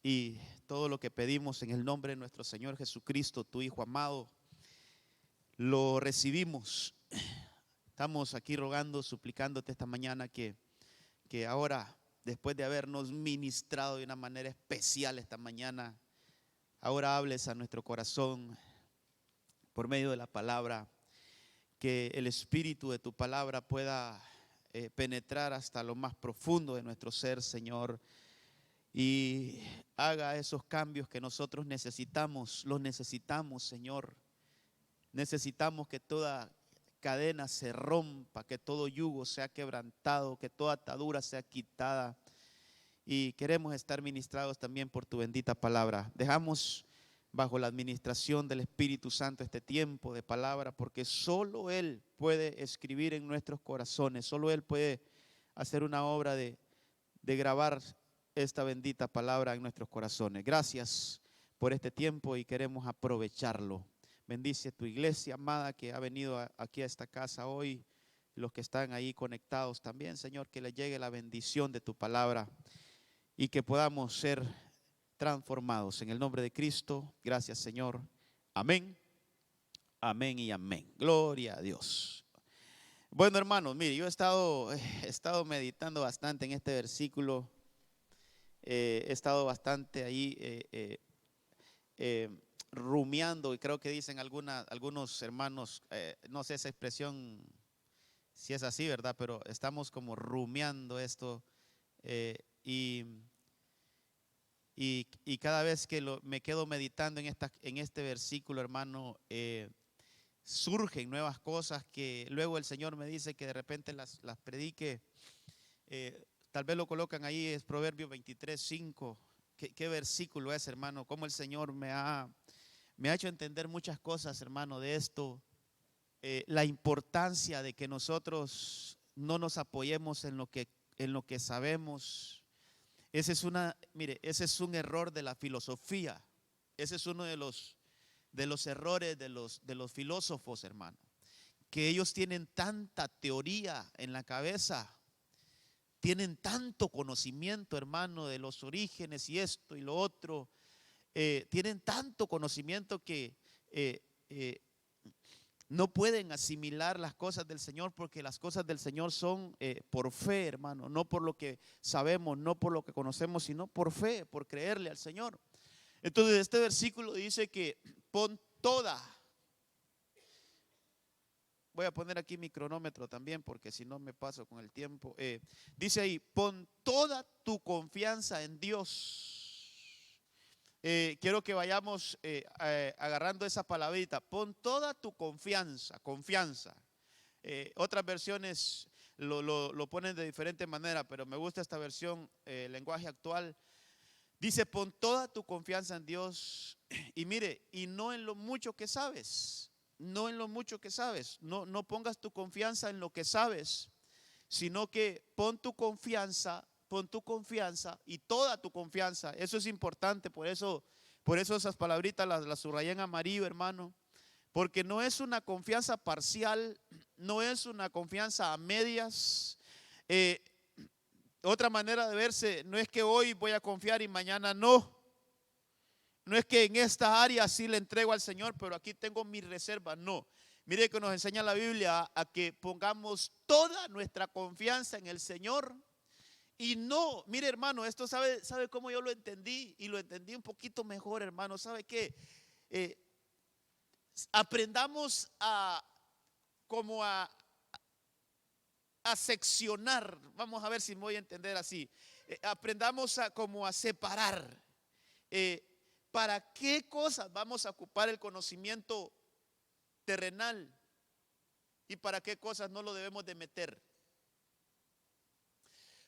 y todo lo que pedimos en el nombre de nuestro Señor Jesucristo, tu Hijo amado, lo recibimos. Estamos aquí rogando, suplicándote esta mañana que ahora, después de habernos ministrado de una manera especial esta mañana, ahora hables a nuestro corazón por medio de la palabra, que el espíritu de tu palabra pueda penetrar hasta lo más profundo de nuestro ser, Señor, y haga esos cambios que nosotros necesitamos. Los necesitamos, Señor. Necesitamos que toda cadena se rompa, que todo yugo sea quebrantado, que toda atadura sea quitada. Y queremos estar ministrados también por tu bendita palabra. Dejamos bajo la administración del Espíritu Santo este tiempo de palabra, porque solo Él puede escribir en nuestros corazones, solo Él puede hacer una obra de grabar esta bendita palabra en nuestros corazones. Gracias por este tiempo y queremos aprovecharlo. Bendice tu iglesia amada que ha venido aquí a esta casa hoy, los que están ahí conectados también, Señor, que le llegue la bendición de tu palabra y que podamos ser transformados en el nombre de Cristo. Gracias, Señor. Amén, amén y amén. Gloria a Dios. Bueno, hermanos, mire, yo he estado meditando bastante en este versículo. He estado bastante ahí rumiando, y creo que dicen algunos hermanos, no sé esa expresión si es así, ¿verdad? Pero estamos como rumiando esto y cada vez que me quedo meditando en este versículo, hermano, surgen nuevas cosas que luego el Señor me dice que de repente las predique. Tal vez lo colocan ahí, es Proverbios 23:5. ¿Qué versículo es, hermano? Cómo el Señor me ha hecho entender muchas cosas, hermano, de esto. La importancia de que nosotros no nos apoyemos en lo que sabemos. Mire, ese es un error de la filosofía. Ese es uno de los errores de los filósofos, hermano. Que ellos tienen tanta teoría en la cabeza, tienen tanto conocimiento, hermano, de los orígenes y esto y lo otro. Tienen tanto conocimiento que no pueden asimilar las cosas del Señor, porque las cosas del Señor son por fe, hermano, no por lo que sabemos, no por lo que conocemos, sino por fe, por creerle al Señor. Entonces este versículo dice que pon toda, voy a poner aquí mi cronómetro también porque si no me paso con el tiempo. Dice ahí, pon toda tu confianza en Dios. Quiero que vayamos agarrando esa palabrita. Pon toda tu confianza, confianza. Otras versiones lo ponen de diferente manera, pero me gusta esta versión, lenguaje actual. Dice, pon toda tu confianza en Dios. Y mire, y no en lo mucho que sabes. No en lo mucho que sabes. No pongas tu confianza en lo que sabes, sino que pon tu confianza y toda tu confianza. Eso es importante, por eso esas palabritas las subrayé en amarillo, hermano, porque no es una confianza parcial, no es una confianza a medias. Otra manera de verse, no es que hoy voy a confiar y mañana no. No es que en esta área sí le entrego al Señor, pero aquí tengo mis reservas. No. Mire que nos enseña la Biblia a que pongamos toda nuestra confianza en el Señor. Y no, mire, hermano, esto sabe cómo yo lo entendí, y lo entendí un poquito mejor, hermano. ¿Sabe qué? Aprendamos como a seccionar. Vamos a ver si me voy a entender así. Aprendamos como a separar. ¿Para qué cosas vamos a ocupar el conocimiento terrenal y para qué cosas no lo debemos de meter?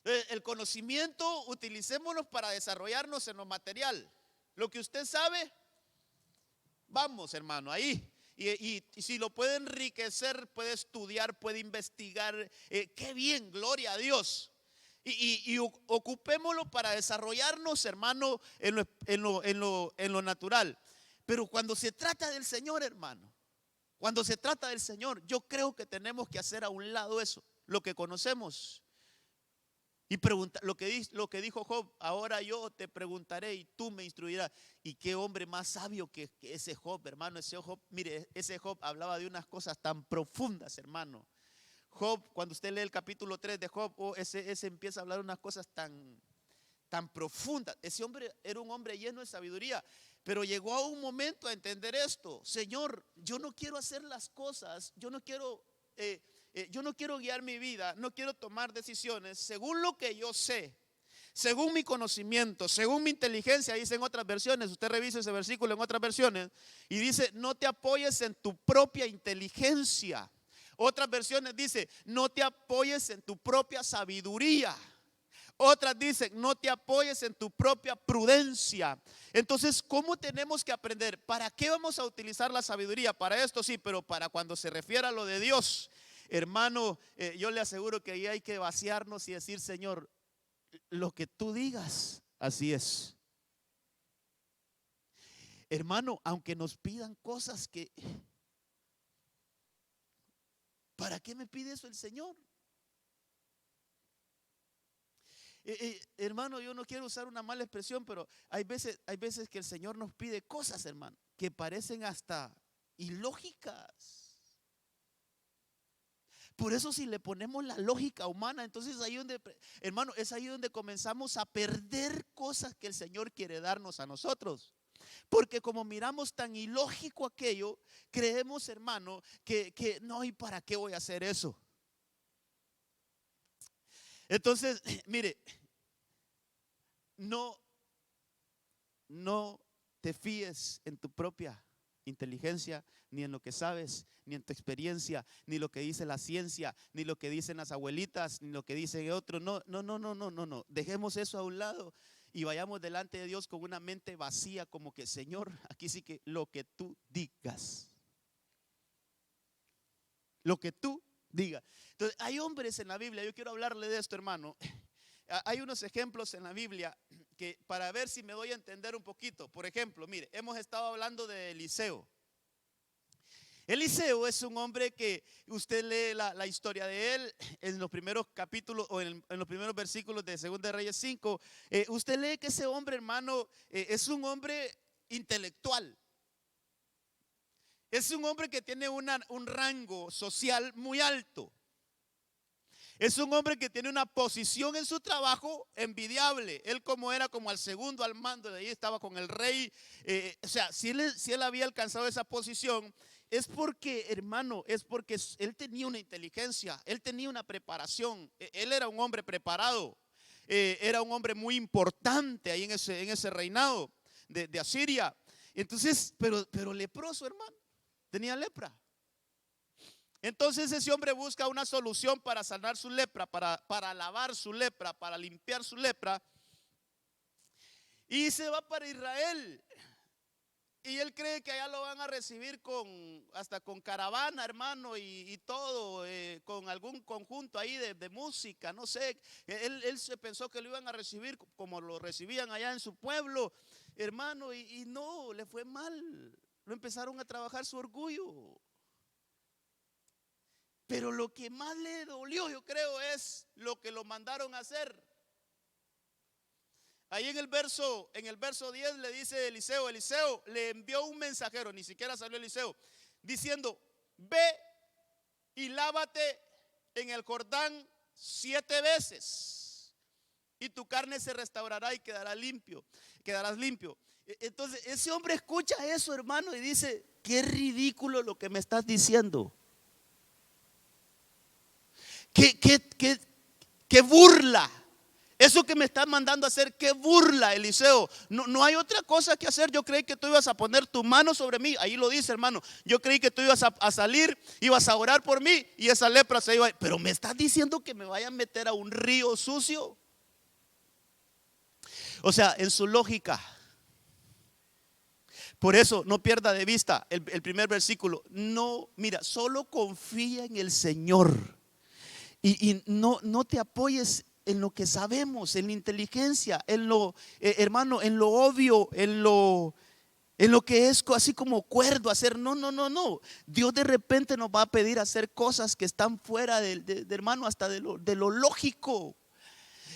El conocimiento utilicémonos para desarrollarnos en lo material. Lo que usted sabe, vamos, hermano, ahí. Y si lo puede enriquecer, puede estudiar, puede investigar, qué bien, gloria a Dios. Y ocupémoslo para desarrollarnos, hermano, en lo natural. Pero cuando se trata del Señor, hermano, cuando se trata del Señor, yo creo que tenemos que hacer a un lado eso, lo que conocemos, Y pregunta, lo que dijo Job, ahora yo te preguntaré y tú me instruirás. Y qué hombre más sabio que ese Job, hermano. Ese Job, mire, ese Job hablaba de unas cosas tan profundas, hermano. Job, cuando usted lee el capítulo 3 de Job, ese empieza a hablar de unas cosas tan profundas. Ese hombre era un hombre lleno de sabiduría, pero llegó a un momento a entender esto. Señor, yo no quiero hacer las cosas, yo no quiero guiar mi vida, no quiero tomar decisiones según lo que yo sé, según mi conocimiento, según mi inteligencia. Dice en otras versiones, usted revisa ese versículo en otras versiones y dice, no te apoyes en tu propia inteligencia. Otras versiones dice, no te apoyes en tu propia sabiduría. Otras dicen, no te apoyes en tu propia prudencia. Entonces, ¿cómo tenemos que aprender? ¿Para qué vamos a utilizar la sabiduría? Para esto sí, pero para cuando se refiere a lo de Dios, hermano, yo le aseguro que ahí hay que vaciarnos y decir, Señor, lo que tú digas, así es. Hermano, aunque nos pidan cosas que, ¿para qué me pide eso el Señor? Hermano, yo no quiero usar una mala expresión, pero hay veces que el Señor nos pide cosas, hermano, que parecen hasta ilógicas. Por eso si le ponemos la lógica humana, entonces ahí donde, hermano, es ahí donde comenzamos a perder cosas que el Señor quiere darnos a nosotros. Porque como miramos tan ilógico aquello, creemos, hermano, que no, ¿y para qué voy a hacer eso? Entonces, mire, no te fíes en tu propia inteligencia, ni en lo que sabes, ni en tu experiencia, ni lo que dice la ciencia, ni lo que dicen las abuelitas, ni lo que dicen otros. No. Dejemos eso a un lado y vayamos delante de Dios con una mente vacía, como que, Señor, aquí sí que lo que tú digas. Lo que tú digas. Entonces, hay hombres en la Biblia, yo quiero hablarle de esto, hermano. Hay unos ejemplos en la Biblia que para ver si me doy a entender un poquito. Por ejemplo, mire, hemos estado hablando de Eliseo. Eliseo es un hombre que usted lee la historia de él en los primeros capítulos o en los primeros versículos de 2 de Reyes 5. Usted lee que ese hombre, hermano, es un hombre intelectual. Es un hombre que tiene un rango social muy alto. Es un hombre que tiene una posición en su trabajo envidiable. Él era como al segundo al mando, de ahí estaba con el rey. O sea, si él había alcanzado esa posición, es porque, hermano, es porque él tenía una inteligencia, él tenía una preparación. Él era un hombre preparado, era un hombre muy importante ahí en ese reinado de Asiria. Entonces, pero leproso, hermano, tenía lepra. Entonces ese hombre busca una solución para sanar su lepra, para lavar su lepra, para limpiar su lepra. Y se va para Israel. Y él cree que allá lo van a recibir hasta con caravana, hermano, y todo, con algún conjunto ahí de música, no sé. Él se pensó que lo iban a recibir como lo recibían allá en su pueblo, hermano, y no, le fue mal. Lo empezaron a trabajar su orgullo. Pero lo que más le dolió, yo creo, es lo que lo mandaron a hacer. Ahí en el verso 10 le dice Eliseo le envió un mensajero, ni siquiera salió Eliseo, diciendo, ve y lávate en el Jordán 7 veces y tu carne se restaurará y quedarás limpio. Entonces ese hombre escucha eso, hermano, y dice, qué ridículo lo que me estás diciendo. Qué burla. Eso que me estás mandando a hacer, qué burla, Eliseo. No hay otra cosa que hacer. Yo creí que tú ibas a poner tu mano sobre mí. Ahí lo dice, hermano. Yo creí que tú ibas a salir, ibas a orar por mí y esa lepra se iba. Pero me estás diciendo que me vaya a meter a un río sucio. O sea, en su lógica. Por eso no pierda de vista el primer versículo. No, mira, solo confía en el Señor. Y no te apoyes en lo que sabemos, en la inteligencia, en lo, hermano, en lo obvio, en lo que es así como cuerdo hacer. No. Dios de repente nos va a pedir hacer cosas que están fuera de hermano, hasta de lo lógico.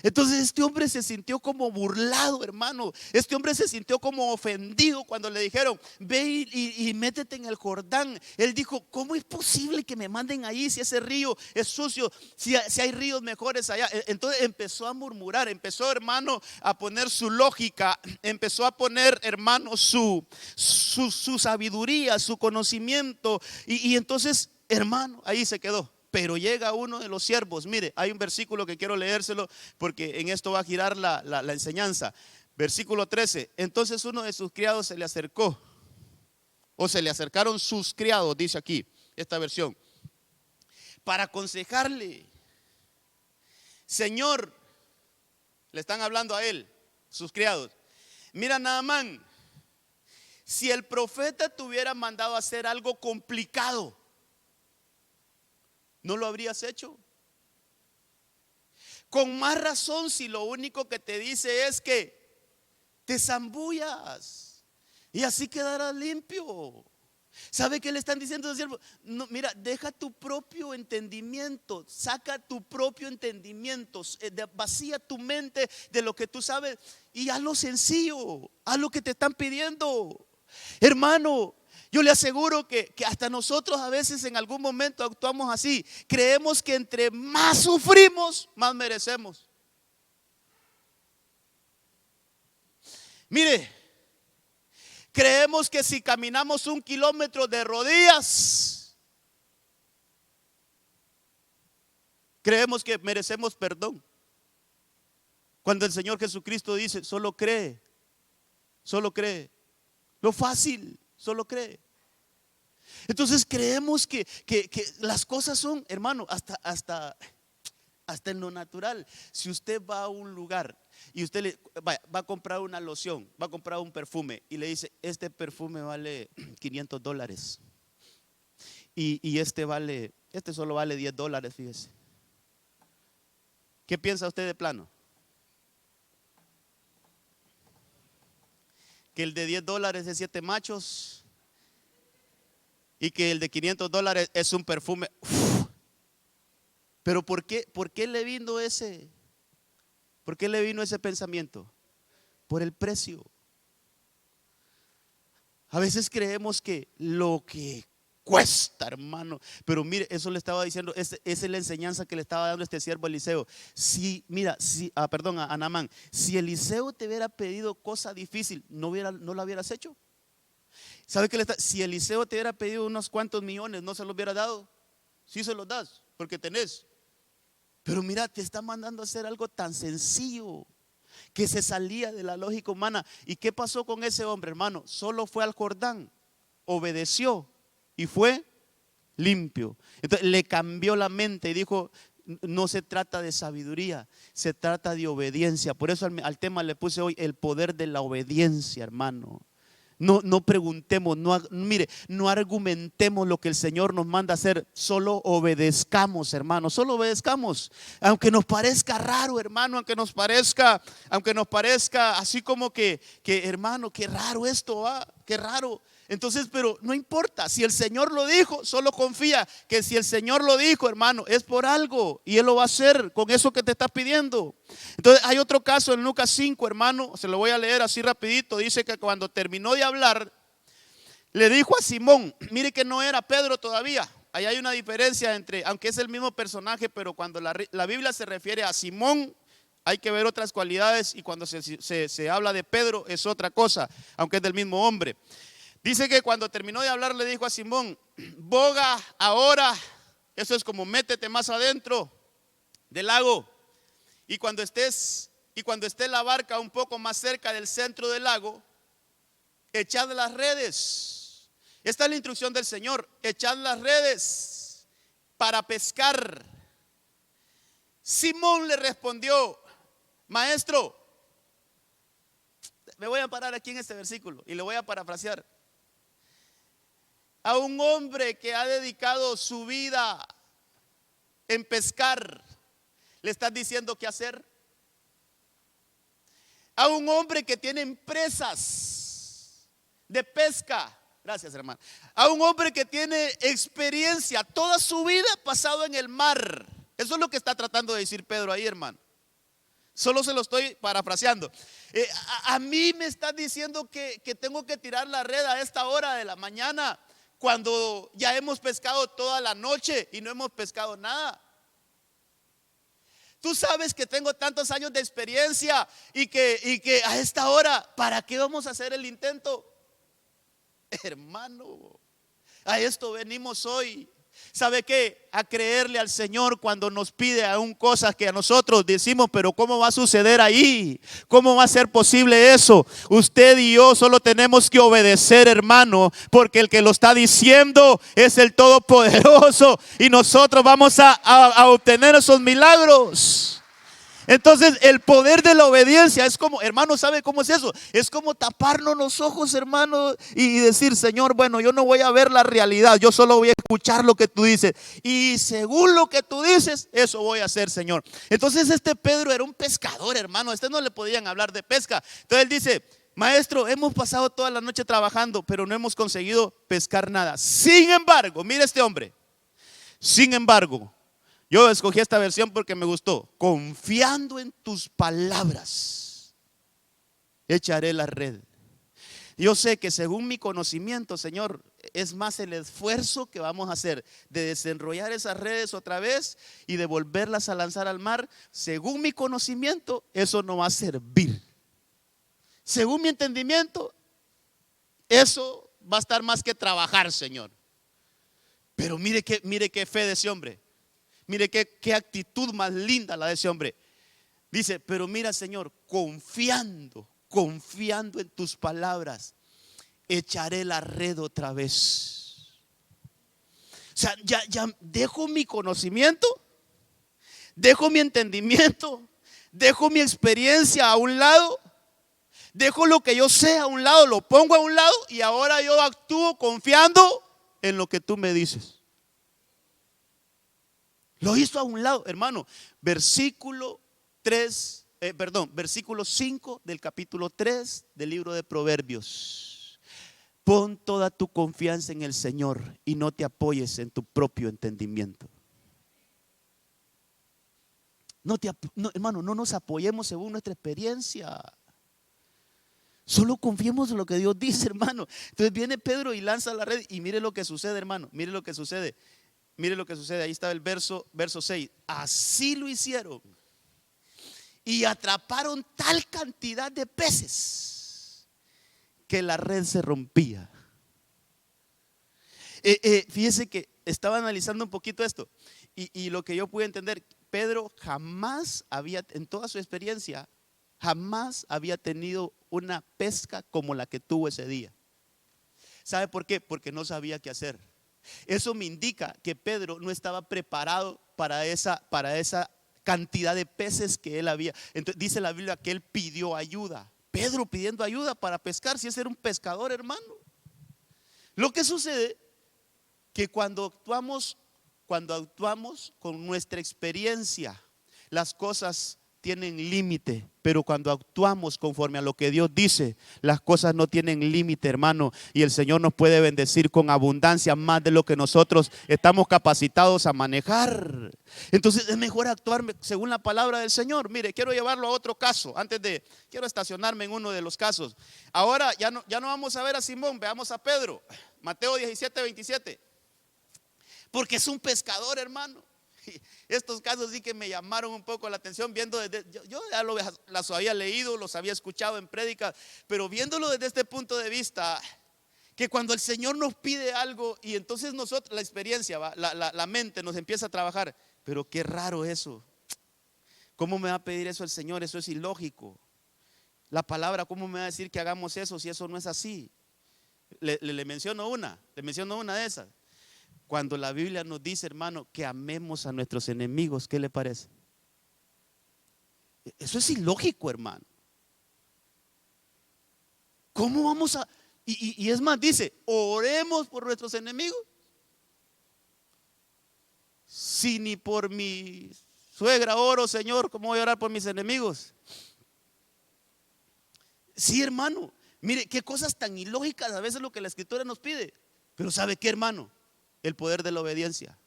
Entonces este hombre se sintió como burlado, hermano. Este hombre se sintió como ofendido cuando le dijeron: ve y métete en el Jordán. Él dijo: ¿cómo es posible que me manden ahí si ese río es sucio? Si hay ríos mejores allá. Entonces empezó a murmurar, empezó, hermano, a poner su lógica, empezó a poner, hermano, su sabiduría, su conocimiento. Y entonces, hermano, ahí se quedó. Pero llega uno de los siervos. Mire, hay un versículo que quiero leérselo porque en esto va a girar la enseñanza. Versículo 13. Entonces uno de sus criados se le acercó, o se le acercaron sus criados, dice aquí esta versión, para aconsejarle: Señor, le están hablando a él, sus criados, mira, Naamán, si el profeta te hubiera mandado a hacer algo complicado, ¿no lo habrías hecho? Con más razón si lo único que te dice es que te zambullas y así quedarás limpio. ¿Sabe qué le están diciendo al siervo? No, mira, deja tu propio entendimiento, saca tu propio entendimiento, vacía tu mente de lo que tú sabes y hazlo sencillo, haz lo que te están pidiendo. Hermano, yo le aseguro que hasta nosotros a veces en algún momento actuamos así. Creemos que entre más sufrimos, más merecemos. Mire, creemos que si caminamos 1 kilómetro de rodillas, creemos que merecemos perdón. Cuando el Señor Jesucristo dice: solo cree, solo cree. Lo fácil, solo cree. Entonces creemos que las cosas son, hermano, hasta en lo natural. Si usted va a un lugar y usted va a comprar una loción, va a comprar un perfume y le dice: este perfume vale $500 y este solo vale $10, fíjese. ¿Qué piensa usted de plano? Que el de $10 es de 7 machos y que el de $500 es un perfume. Uf. Pero ¿por qué le vino ese pensamiento? Por el precio. A veces creemos que lo que cuesta, hermano. Pero mire, eso le estaba diciendo, esa es la enseñanza que le estaba dando este siervo Eliseo. A Naamán, si Eliseo te hubiera pedido cosa difícil, ¿no lo hubieras hecho? ¿Sabe qué si Eliseo te hubiera pedido unos cuantos millones, no se los hubiera dado? Sí se los das, porque tenés. Pero mira, te está mandando a hacer algo tan sencillo que se salía de la lógica humana. ¿Y qué pasó con ese hombre, hermano? Solo fue al Jordán, obedeció y fue limpio. Entonces le cambió la mente y dijo: no se trata de sabiduría, se trata de obediencia. Por eso al tema le puse hoy: el poder de la obediencia, hermano. No preguntemos, no argumentemos lo que el Señor nos manda hacer. Solo obedezcamos, hermano, solo obedezcamos. Aunque nos parezca raro, hermano, aunque nos parezca así como que hermano, qué raro esto, qué raro. Entonces, pero no importa, si el Señor lo dijo, solo confía que si el Señor lo dijo, hermano, es por algo y Él lo va a hacer con eso que te está pidiendo. Entonces hay otro caso en Lucas 5, hermano, se lo voy a leer así rapidito. Dice que cuando terminó de hablar, le dijo a Simón, mire que no era Pedro todavía. Ahí hay una diferencia aunque es el mismo personaje, pero cuando la Biblia se refiere a Simón, hay que ver otras cualidades, y cuando se habla de Pedro es otra cosa, aunque es del mismo hombre. Dice que cuando terminó de hablar le dijo a Simón: boga ahora, eso es como métete más adentro del lago, y cuando esté la barca un poco más cerca del centro del lago, echad las redes. Esta es la instrucción del Señor: echad las redes para pescar. Simón le respondió: maestro, me voy a parar aquí en este versículo y le voy a parafrasear. A un hombre que ha dedicado su vida en pescar, ¿le estás diciendo qué hacer? A un hombre que tiene empresas de pesca, gracias, hermano. A un hombre que tiene experiencia, toda su vida pasado en el mar. Eso es lo que está tratando de decir Pedro ahí, hermano. Solo se lo estoy parafraseando. A mí me estás diciendo que tengo que tirar la red a esta hora de la mañana, cuando ya hemos pescado toda la noche y no hemos pescado nada. Tú sabes que tengo tantos años de experiencia y que a esta hora, ¿para qué vamos a hacer el intento? Hermano, a esto venimos hoy. ¿Sabe qué? A creerle al Señor cuando nos pide aún cosas que a nosotros decimos, pero ¿cómo va a suceder ahí? ¿Cómo va a ser posible eso? Usted y yo solo tenemos que obedecer, hermano, porque el que lo está diciendo es el Todopoderoso y nosotros vamos a obtener esos milagros. Entonces el poder de la obediencia es como, hermano, ¿sabe cómo es eso? Es como taparnos los ojos, hermano, y decir, Señor, bueno, yo no voy a ver la realidad, yo solo voy a escuchar lo que tú dices. Y según lo que tú dices, eso voy a hacer, Señor. Entonces este Pedro era un pescador, hermano, a este no le podían hablar de pesca. Entonces él dice, maestro, hemos pasado toda la noche trabajando, pero no hemos conseguido pescar nada. Sin embargo, mire este hombre, sin embargo, yo escogí esta versión porque me gustó. Confiando en tus palabras, echaré la red. Yo sé que según mi conocimiento, Señor, es más el esfuerzo que vamos a hacer de desenrollar esas redes otra vez y de volverlas a lanzar al mar. Según mi conocimiento, eso no va a servir. Según mi entendimiento, eso va a estar más que trabajar, Señor. Pero mire qué fe de ese hombre. Mire qué actitud más linda la de ese hombre. Dice, pero mira, Señor, confiando en tus palabras, echaré la red otra vez. O sea, ya dejo mi conocimiento, dejo mi entendimiento, dejo mi experiencia a un lado, dejo lo que yo sé a un lado, lo pongo a un lado y ahora yo actúo confiando en lo que tú me dices. Lo hizo a un lado, hermano. Versículo 5 del capítulo 3 del libro de Proverbios. Pon toda tu confianza en el Señor y no te apoyes en tu propio entendimiento. Hermano, no nos apoyemos según nuestra experiencia. Solo confiemos en lo que Dios dice, hermano. Entonces viene Pedro y lanza la red y mire lo que sucede, hermano. Mire lo que sucede. Mire lo que sucede, ahí está el verso 6. Así lo hicieron y atraparon tal cantidad de peces que la red se rompía. Fíjese que estaba analizando un poquito esto y lo que yo pude entender, Pedro jamás había, en toda su experiencia, jamás había tenido una pesca como la que tuvo ese día. ¿Sabe por qué? Porque no sabía qué hacer. Eso me indica que Pedro no estaba preparado para esa cantidad de peces que él había. Entonces dice la Biblia que él pidió ayuda. Pedro pidiendo ayuda para pescar, si ese era un pescador, hermano. Lo que sucede que cuando actuamos con nuestra experiencia, las cosas tienen límite, pero cuando actuamos conforme a lo que Dios dice, las cosas no tienen límite, hermano, y el Señor nos puede bendecir con abundancia, más de lo que nosotros estamos capacitados a manejar. Entonces es mejor actuar según la palabra del Señor. Mire, quiero llevarlo a otro caso, quiero estacionarme en uno de los casos. Ahora ya no vamos a ver a Simón, veamos a Pedro, Mateo 17:27, porque es un pescador, hermano. Estos casos sí que me llamaron un poco la atención, viendo yo ya las había leído, los había escuchado en prédicas, pero viéndolo desde este punto de vista, que cuando el Señor nos pide algo y entonces nosotros, la experiencia, la mente nos empieza a trabajar, pero qué raro eso. ¿Cómo me va a pedir eso el Señor? Eso es ilógico. La palabra, ¿cómo me va a decir que hagamos eso si eso no es así? Le menciono una de esas. Cuando la Biblia nos dice, hermano, que amemos a nuestros enemigos, ¿qué le parece? Eso es ilógico, hermano. ¿Cómo vamos a...? Y es más, dice, oremos por nuestros enemigos. Si ni por mi suegra oro, Señor, ¿cómo voy a orar por mis enemigos? Sí, hermano. Mire, qué cosas tan ilógicas a veces lo que la Escritura nos pide. Pero ¿sabe qué, hermano? El poder de la obediencia.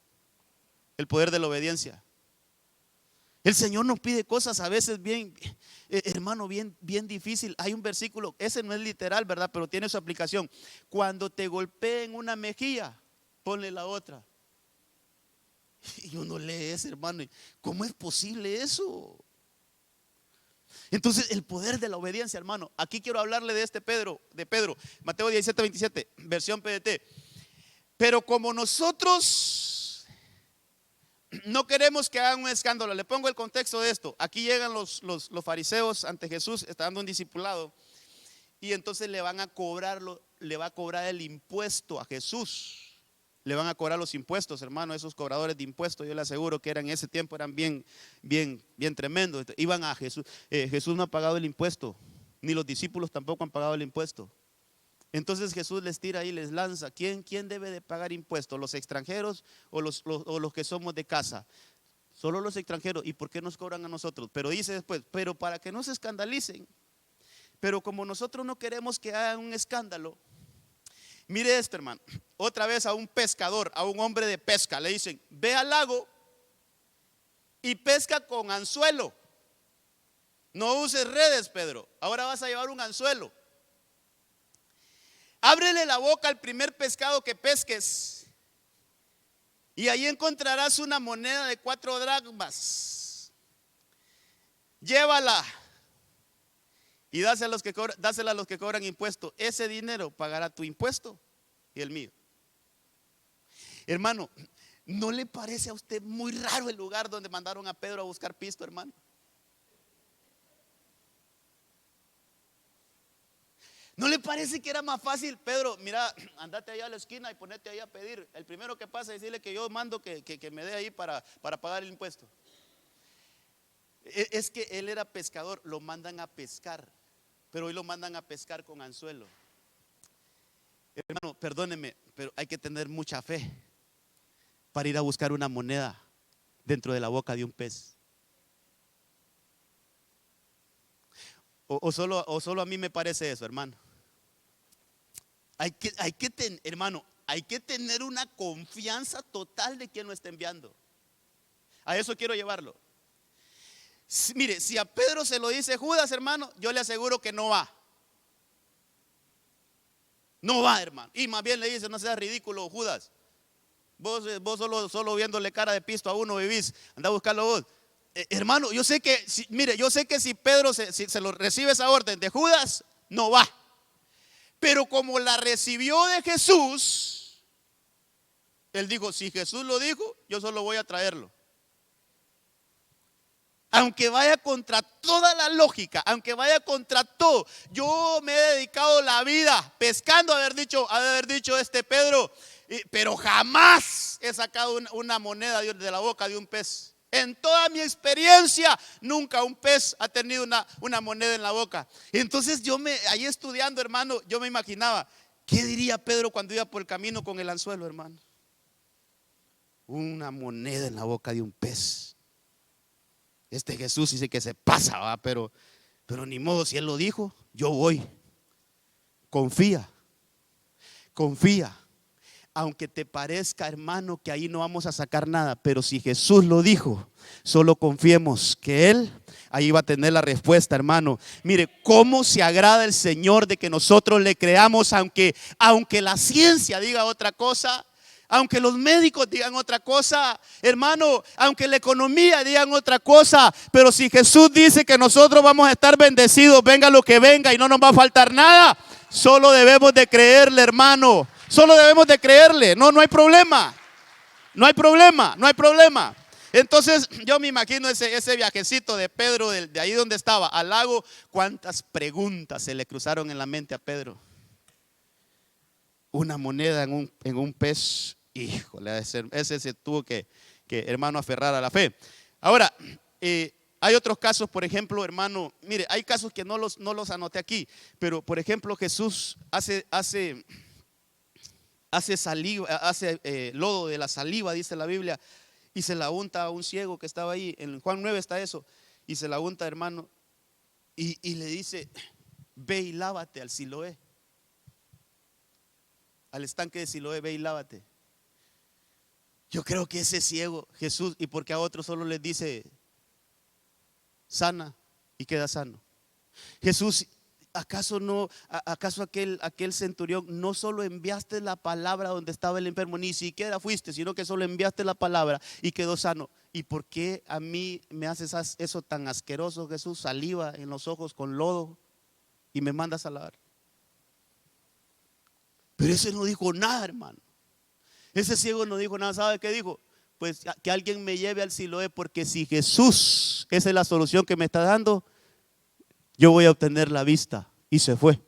El poder de la obediencia. El Señor nos pide cosas a veces bien, hermano, bien difícil. Hay un versículo, ese no es literal, ¿verdad? Pero tiene su aplicación. Cuando te golpeen una mejilla, ponle la otra. Y uno lee ese, hermano, ¿cómo es posible eso? Entonces el poder de la obediencia, hermano. Aquí quiero hablarle de Pedro, Mateo 17:27, versión PDT. Pero como nosotros no queremos que hagan un escándalo, le pongo el contexto de esto. Aquí llegan los fariseos ante Jesús, está dando un discipulado, y entonces le va a cobrar el impuesto a Jesús. Le van a cobrar los impuestos, hermano. Esos cobradores de impuestos, yo le aseguro que en ese tiempo eran bien tremendos. Iban a Jesús. Jesús no ha pagado el impuesto, ni los discípulos tampoco han pagado el impuesto. Entonces Jesús les tira y les lanza. ¿Quién debe de pagar impuestos? ¿Los extranjeros o los que somos de casa? Solo los extranjeros. ¿Y por qué nos cobran a nosotros? Pero dice después, pero para que no se escandalicen. Pero como nosotros no queremos que hagan un escándalo, mire esto, hermano. Otra vez a un pescador, a un hombre de pesca, le dicen: ve al lago y pesca con anzuelo. No uses redes, Pedro. Ahora vas a llevar un anzuelo. Ábrele la boca al primer pescado que pesques, y ahí encontrarás una moneda de 4 dracmas. Llévala y dásela a los que cobran impuesto. Ese dinero pagará tu impuesto y el mío. Hermano, ¿no le parece a usted muy raro el lugar donde mandaron a Pedro a buscar pisto, hermano? ¿No le parece que era más fácil? Pedro, mira, andate allá a la esquina y ponete ahí a pedir. El primero que pasa es decirle que yo mando que me dé ahí para pagar el impuesto. Es que él era pescador, lo mandan a pescar, pero hoy lo mandan a pescar con anzuelo. Hermano, perdóneme, pero hay que tener mucha fe para ir a buscar una moneda dentro de la boca de un pez. O solo a mí me parece eso, hermano. Hermano, hay que tener una confianza total de quien lo está enviando. A eso quiero llevarlo. Mire, si a Pedro se lo dice Judas, hermano, yo le aseguro que no va. No va, hermano. Y más bien le dice: no seas ridículo, Judas. Vos solo viéndole cara de pisto a uno vivís. Anda a buscarlo vos. Hermano, yo sé que si Pedro se lo recibe esa orden de Judas, no va. Pero como la recibió de Jesús, él dijo: si Jesús lo dijo, yo solo voy a traerlo. Aunque vaya contra toda la lógica, aunque vaya contra todo. Yo me he dedicado la vida pescando, haber dicho Pedro, pero jamás he sacado una moneda de la boca de un pez. En toda mi experiencia, nunca un pez ha tenido una moneda en la boca. Entonces ahí estudiando, hermano, yo me imaginaba, ¿qué diría Pedro cuando iba por el camino con el anzuelo, hermano? Una moneda en la boca de un pez. Jesús dice que se pasa, ¿va? Pero ni modo, si él lo dijo, yo voy. Confía. Aunque te parezca, hermano, que ahí no vamos a sacar nada, pero si Jesús lo dijo, solo confiemos que Él ahí va a tener la respuesta, hermano. Mire cómo se agrada el Señor de que nosotros le creamos, aunque la ciencia diga otra cosa, aunque los médicos digan otra cosa, hermano, aunque la economía digan otra cosa. Pero si Jesús dice que nosotros vamos a estar bendecidos, venga lo que venga, y no nos va a faltar nada, solo debemos de creerle, hermano. Solo debemos de creerle. No hay problema. No hay problema. Entonces yo me imagino ese viajecito de Pedro, de ahí donde estaba al lago. Cuántas preguntas se le cruzaron en la mente a Pedro. Una moneda en un pez. Híjole, ese se tuvo que hermano, aferrar a la fe. Ahora, hay otros casos, por ejemplo, hermano, mire, hay casos que no los anoté aquí, pero por ejemplo Jesús hace saliva, hace lodo de la saliva, dice la Biblia, y se la unta a un ciego que estaba ahí. En Juan 9 está eso. Y se la unta, hermano, y le dice: ve y lávate al Siloé, al estanque de Siloé, ve y lávate. Yo creo que ese ciego, Jesús, y porque a otros solo les dice: sana y queda sano. Jesús, ¿acaso aquel centurión no solo enviaste la palabra donde estaba el enfermo? Ni siquiera fuiste, sino que solo enviaste la palabra y quedó sano. ¿Y por qué a mí me haces eso tan asqueroso, Jesús? Saliva en los ojos con lodo y me mandas a lavar. Pero ese no dijo nada, hermano. Ese ciego no dijo nada. ¿Sabe qué dijo? Pues que alguien me lleve al Siloé, porque si Jesús, esa es la solución que me está dando, yo voy a obtener la vista. Y se fue.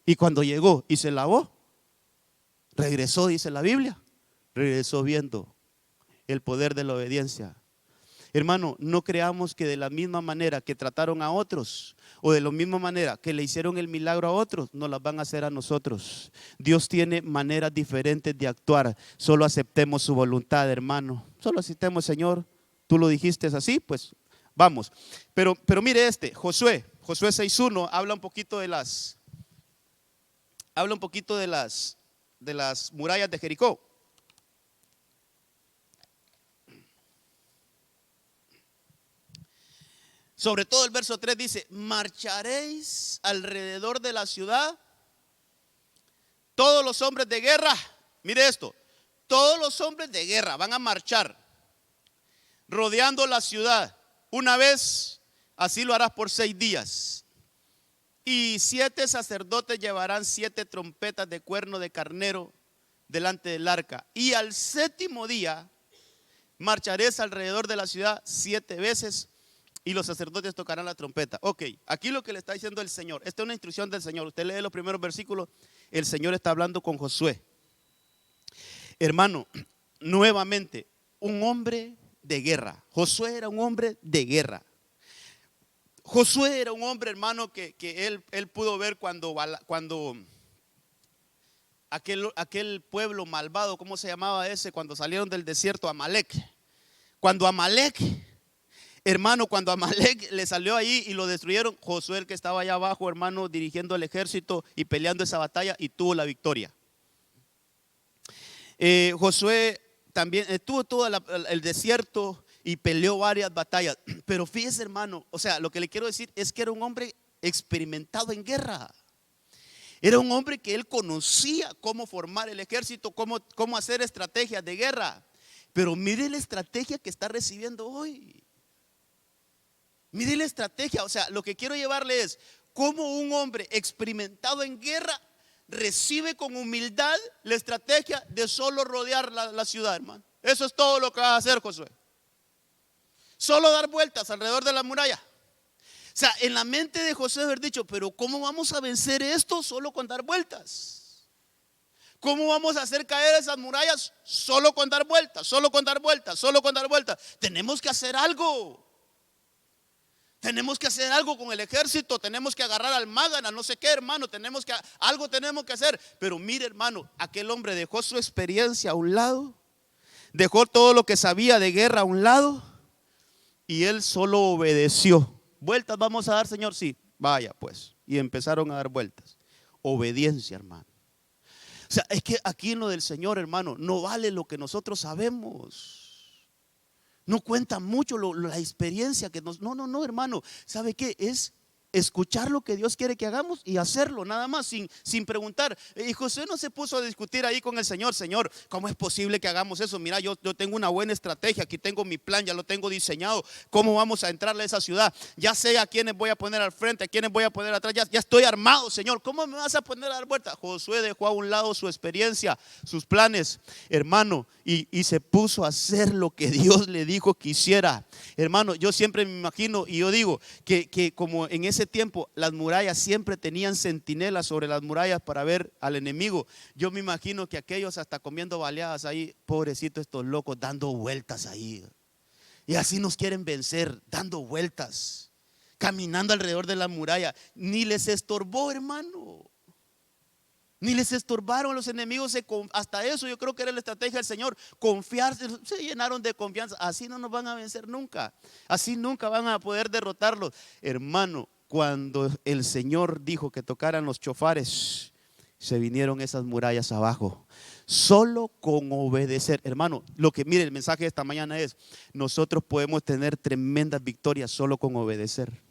Y cuando llegó y se lavó, regresó, dice la Biblia, regresó viendo el poder de la obediencia. Hermano, no creamos que de la misma manera que trataron a otros, o de la misma manera que le hicieron el milagro a otros, nos las van a hacer a nosotros. Dios tiene maneras diferentes de actuar. Solo aceptemos su voluntad, hermano. Solo aceptemos, Señor, tú lo dijiste así, pues vamos. Pero mire Josué 6:1 habla un poquito de las murallas de Jericó. Sobre todo el verso 3 dice: marcharéis alrededor de la ciudad todos los hombres de guerra. Mire esto, todos los hombres de guerra van a marchar rodeando la ciudad. Una vez, así lo harás por 6 días. Y 7 sacerdotes llevarán 7 trompetas de cuerno de carnero delante del arca. Y al 7º día marcharéis alrededor de la ciudad 7 veces. Y los sacerdotes tocarán la trompeta. Ok, aquí lo que le está diciendo el Señor. Esta es una instrucción del Señor. Usted lee los primeros versículos. El Señor está hablando con Josué. Hermano, nuevamente, un hombre de guerra. Josué era un hombre de guerra. Josué era un hombre, hermano, que él pudo ver cuando aquel pueblo malvado, ¿cómo se llamaba ese? Cuando salieron del desierto, Amalek. Cuando Amalek le salió ahí y lo destruyeron, Josué, el que estaba allá abajo, hermano, dirigiendo el ejército y peleando esa batalla, y tuvo la victoria. Josué también tuvo todo el desierto y peleó varias batallas. Pero fíjese, hermano, o sea, lo que le quiero decir es que era un hombre experimentado en guerra. Era un hombre que él conocía cómo formar el ejército, cómo hacer estrategias de guerra. Pero mire la estrategia que está recibiendo hoy. Mire la estrategia, o sea, lo que quiero llevarle es cómo un hombre experimentado en guerra recibe con humildad la estrategia de solo rodear la ciudad, hermano. Eso es todo lo que va a hacer Josué. Solo dar vueltas alrededor de la muralla. O sea, en la mente de Josué haber dicho: pero ¿cómo vamos a vencer esto solo con dar vueltas? ¿Cómo vamos a hacer caer esas murallas solo con dar vueltas? Solo con dar vueltas, solo con dar vueltas. Tenemos que hacer algo. Tenemos que hacer algo con el ejército. Tenemos que agarrar al Mágana, no sé qué, hermano. Algo tenemos que hacer. Pero mire, hermano, aquel hombre dejó su experiencia a un lado, dejó todo lo que sabía de guerra a un lado, y él solo obedeció. ¿Vueltas vamos a dar, Señor? Sí, vaya pues. Y empezaron a dar vueltas. Obediencia, hermano. O sea, es que aquí en lo del Señor, hermano, no vale lo que nosotros sabemos. No cuenta mucho la experiencia que nos... No, hermano. ¿Sabe qué? Es escuchar lo que Dios quiere que hagamos y hacerlo, nada más, sin preguntar. Y José no se puso a discutir ahí con el Señor: Señor, ¿cómo es posible que hagamos eso? Mira, yo tengo una buena estrategia, aquí tengo mi plan, ya lo tengo diseñado. ¿Cómo vamos a entrarle a esa ciudad? Ya sé a quiénes voy a poner al frente, a quiénes voy a poner atrás, ya estoy armado, Señor. ¿Cómo me vas a poner a dar vuelta? Josué dejó a un lado su experiencia, sus planes, hermano, y se puso a hacer lo que Dios le dijo que hiciera. Hermano, yo siempre me imagino y yo digo que como en ese tiempo las murallas siempre tenían centinelas sobre las murallas para ver al enemigo, yo me imagino que aquellos hasta comiendo baleadas ahí, pobrecitos estos locos, dando vueltas ahí. Y así nos quieren vencer, dando vueltas, caminando alrededor de la muralla. Ni les estorbó, hermano. Ni les estorbaron los enemigos. Hasta eso yo creo que era la estrategia del Señor: confiarse. Se llenaron de confianza. Así no nos van a vencer nunca. Así nunca van a poder derrotarlos. Hermano, cuando el Señor dijo que tocaran los chofares, se vinieron esas murallas abajo. Solo con obedecer, hermano, mire, el mensaje de esta mañana es: nosotros podemos tener tremendas victorias solo con obedecer.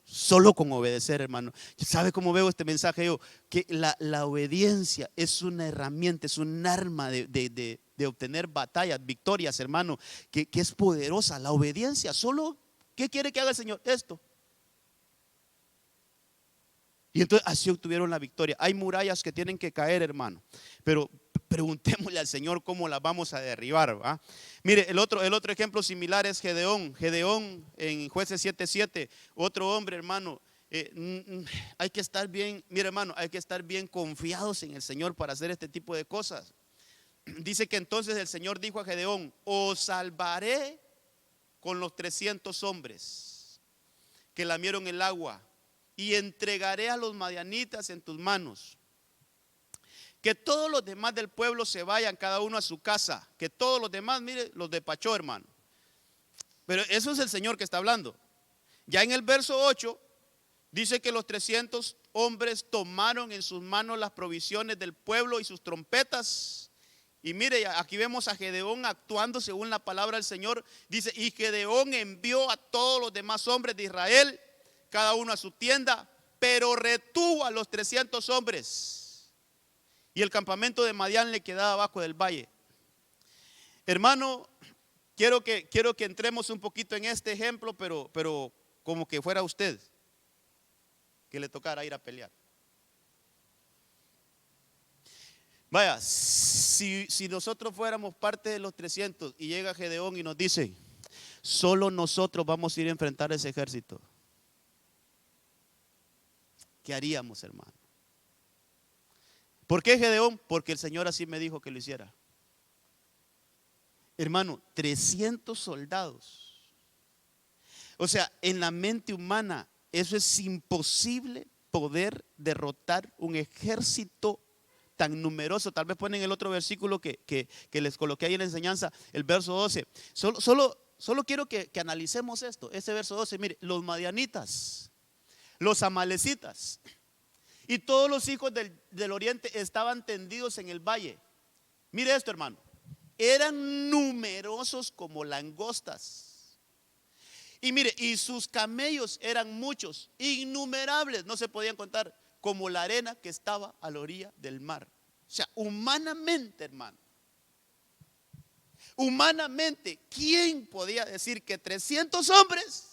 Solo con obedecer, hermano. ¿Sabe cómo veo este mensaje yo? Que la obediencia es una herramienta, es un arma de obtener batallas, victorias, hermano, que es poderosa. La obediencia, solo, ¿qué quiere que haga el Señor? Esto. Y entonces así obtuvieron la victoria. Hay murallas que tienen que caer, hermano, pero preguntémosle al Señor cómo las vamos a derribar, ¿va? Mire, el otro ejemplo similar es Gedeón. Gedeón en Jueces 7:7, otro hombre, hermano. Hay que estar bien, mire, hermano, hay que estar bien confiados en el Señor para hacer este tipo de cosas. Dice que entonces el Señor dijo a Gedeón: os salvaré con los 300 hombres que lamieron el agua, y entregaré a los madianitas en tus manos. Que todos los demás del pueblo se vayan cada uno a su casa. Que todos los demás, mire, los despachó, hermano. Pero eso es el Señor que está hablando. Ya en el verso 8 dice que los 300 hombres tomaron en sus manos las provisiones del pueblo y sus trompetas. Y mire, aquí vemos a Gedeón actuando según la palabra del Señor. Dice: y Gedeón envió a todos los demás hombres de Israel, cada uno a su tienda, pero retuvo a los 300 hombres. Y el campamento de Madián le quedaba abajo del valle. Hermano, quiero que entremos un poquito en este ejemplo, pero como que fuera usted que le tocara ir a pelear. Vaya, si nosotros fuéramos parte de los 300 y llega Gedeón y nos dice: solo nosotros vamos a ir a enfrentar ese ejército, ¿qué haríamos, hermano? ¿Por qué Gedeón? Porque el Señor así me dijo que lo hiciera. Hermano, 300 soldados. O sea, en la mente humana eso es imposible, poder derrotar un ejército tan numeroso. Tal vez ponen el otro versículo que les coloqué ahí en la enseñanza, el verso 12. Solo quiero que analicemos esto, ese verso 12. Mire, los madianitas, los amalecitas y todos los hijos del oriente estaban tendidos en el valle. Mire esto, hermano. Eran numerosos como langostas. Y mire, y sus camellos eran muchos, innumerables, no se podían contar, como la arena que estaba a la orilla del mar. O sea, humanamente, hermano, humanamente, ¿quién podía decir que 300 hombres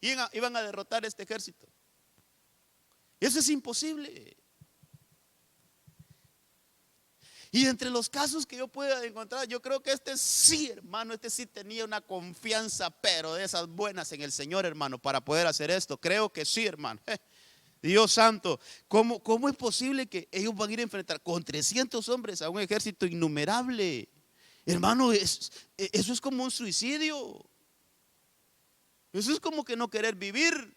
iban a derrotar este ejército? Eso es imposible. Y entre los casos que yo pueda encontrar, yo creo que este sí, hermano, este sí tenía una confianza, pero de esas buenas en el Señor, hermano, para poder hacer esto. Creo que sí, hermano. Dios santo, ¿cómo es posible que ellos van a ir a enfrentar con 300 hombres a un ejército innumerable? Hermano, eso es como un suicidio. Eso es como que no querer vivir.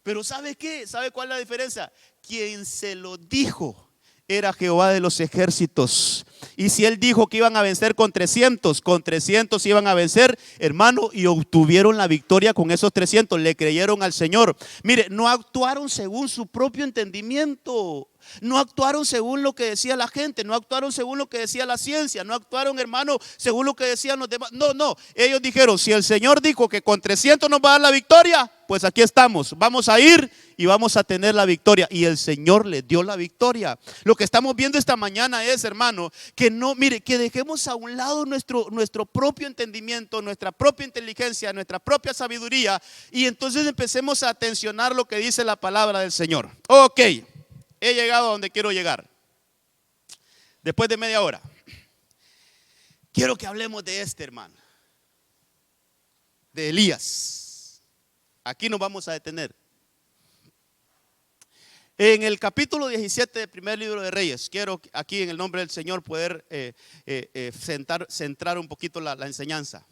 Pero ¿sabe qué? ¿Sabe cuál es la diferencia? Quien se lo dijo era Jehová de los ejércitos. Y si él dijo que iban a vencer con 300 iban a vencer, hermano, y obtuvieron la victoria con esos 300. Le creyeron al Señor. Mire, no actuaron según su propio entendimiento. No actuaron según lo que decía la gente, no actuaron según lo que decía la ciencia, no actuaron, hermano, según lo que decían los demás. No, ellos dijeron: si el Señor dijo que con 300 nos va a dar la victoria, pues aquí estamos, vamos a ir y vamos a tener la victoria. Y el Señor les dio la victoria. Lo que estamos viendo esta mañana es, hermano, que no, mire, que dejemos a un lado nuestro propio entendimiento, nuestra propia inteligencia, nuestra propia sabiduría, y entonces empecemos a atencionar lo que dice la palabra del Señor. Ok. He llegado a donde quiero llegar. Después de media hora, quiero que hablemos de este, hermano, de Elías. Aquí nos vamos a detener. En el capítulo 17 del primer libro de Reyes, quiero aquí en el nombre del Señor poder centrar un poquito la enseñanza.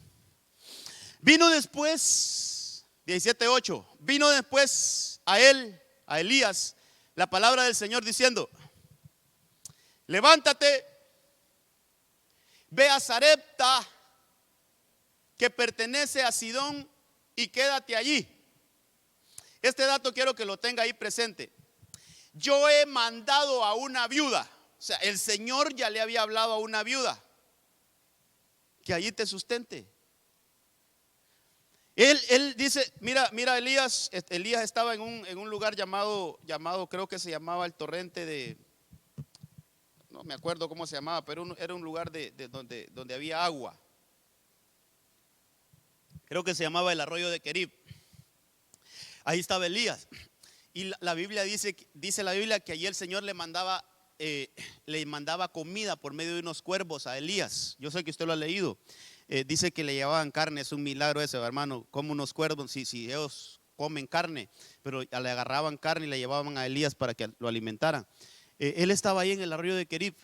Vino después, 17:8, vino después a Elías, la palabra del Señor diciendo: levántate, ve a Sarepta, que pertenece a Sidón, y quédate allí. Este dato quiero que lo tenga ahí presente. yo he mandado a una viuda. O sea, el Señor ya le había hablado a una viuda que allí te sustente. Él dice, mira, Elías estaba en un lugar llamado, creo que se llamaba el torrente de, no me acuerdo cómo se llamaba, pero era un lugar donde había agua. Creo que se llamaba el arroyo de Querib. Ahí estaba Elías. Y la Biblia dice la Biblia que allí el Señor le mandaba comida por medio de unos cuervos a Elías. Yo sé que usted lo ha leído. Dice que le llevaban carne, es un milagro ese, hermano. Como unos cuervos, si ellos comen carne, pero le agarraban carne y le llevaban a Elías para que lo alimentaran. Él estaba ahí en el arroyo de Querib.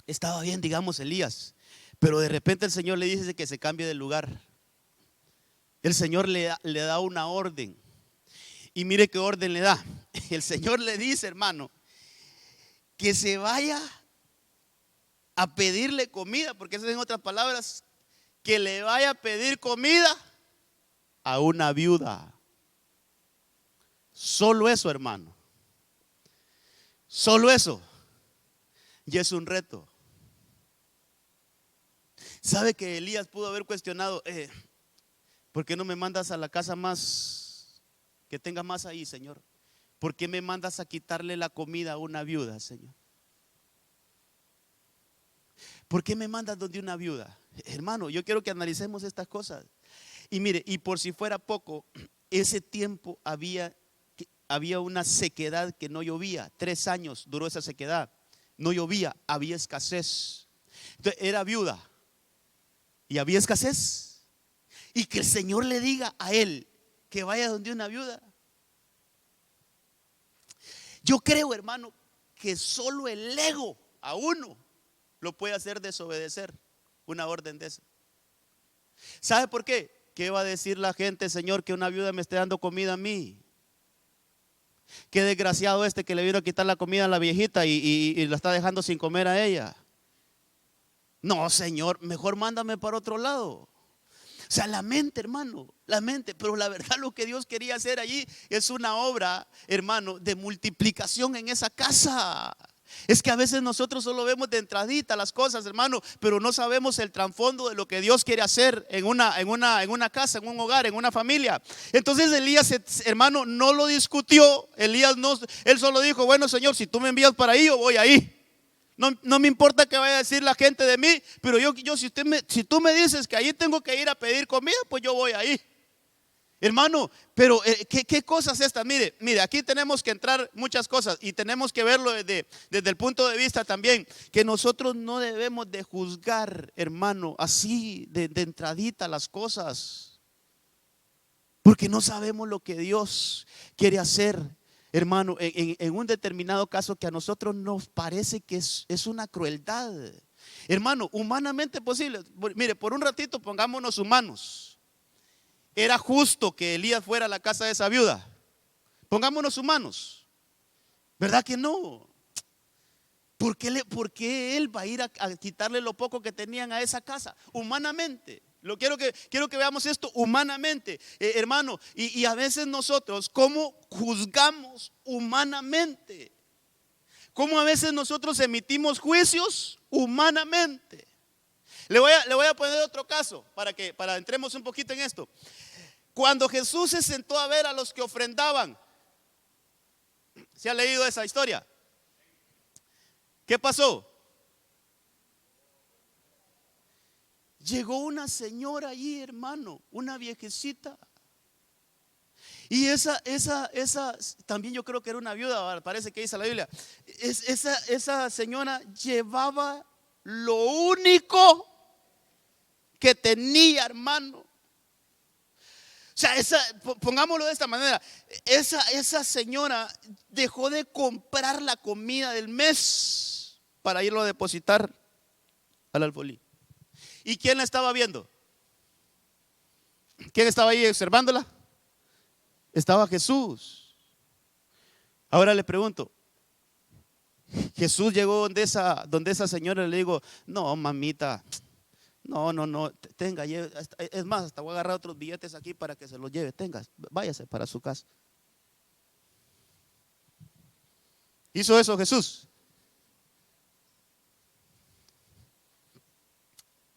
Estaba bien, digamos, Elías. Pero de repente el Señor le dice que se cambie de lugar. El Señor le da una orden. Y mire qué orden le da. El Señor le dice, hermano, que se vaya a pedirle comida, porque eso en otras palabras, que le vaya a pedir comida a una viuda. Solo eso, hermano. Solo eso. Y es un reto. ¿Sabe que Elías pudo haber cuestionado, ¿por qué no me mandas a la casa más, que tenga más ahí, Señor? ¿Por qué me mandas a quitarle la comida a una viuda, Señor? ¿Por qué me mandas donde una viuda? Hermano, yo quiero que analicemos estas cosas. Y mire, y por si fuera poco, ese tiempo había una sequedad que no llovía. 3 años duró esa sequedad. No llovía, había escasez. Entonces, era viuda y había escasez. Y que el Señor le diga a él que vaya donde una viuda. Yo creo, hermano, que solo el ego a uno lo puede hacer desobedecer una orden de esa. ¿Sabe por qué? ¿Qué va a decir la gente, Señor, que una viuda me esté dando comida a mí? Qué desgraciado este que le vino a quitar la comida a la viejita y la está dejando sin comer a ella. No, Señor, mejor mándame para otro lado. O sea, la mente, hermano, la mente. Pero la verdad, lo que Dios quería hacer allí es una obra, hermano, de multiplicación en esa casa. Es que a veces nosotros solo vemos de entradita las cosas, hermano, pero no sabemos el trasfondo de lo que Dios quiere hacer en una casa, en un hogar, en una familia. Entonces Elías, hermano, no lo discutió. Él solo dijo, bueno, Señor, si tú me envías para ahí, yo voy ahí. No me importa qué vaya a decir la gente de mí, pero si tú me dices que ahí tengo que ir a pedir comida, pues yo voy ahí. Hermano, pero ¿qué cosas estas? Mire, aquí tenemos que entrar muchas cosas y tenemos que verlo desde el punto de vista también, que nosotros no debemos de juzgar, hermano, así de entradita las cosas, porque no sabemos lo que Dios quiere hacer, hermano, en un determinado caso que a nosotros nos parece que es una crueldad. Hermano, humanamente posible. Mire, por un ratito pongámonos humanos. ¿Era justo que Elías fuera a la casa de esa viuda? Pongámonos humanos. ¿Verdad que no? ¿Por qué él va a ir a quitarle lo poco que tenían a esa casa? Humanamente. Quiero que veamos esto humanamente, hermano. Y a veces nosotros, ¿cómo juzgamos humanamente? ¿Cómo a veces nosotros emitimos juicios humanamente? Le voy a poner otro caso para entremos un poquito en esto. Cuando Jesús se sentó a ver a los que ofrendaban, ¿se ha leído esa historia? ¿Qué pasó? Llegó una señora allí, hermano, una viejecita. Y esa también yo creo que era una viuda, parece que dice la Biblia. Esa señora llevaba lo único que tenía, hermano. O sea, pongámoslo de esta manera, esa señora dejó de comprar la comida del mes para irlo a depositar al alfolí. ¿Y quién la estaba viendo? ¿Quién estaba ahí observándola? Estaba Jesús. Ahora le pregunto, Jesús llegó donde esa señora y le digo, no, mamita, no, tenga, es más, hasta voy a agarrar otros billetes aquí para que se los lleve, tenga, váyase para su casa. ¿Hizo eso Jesús?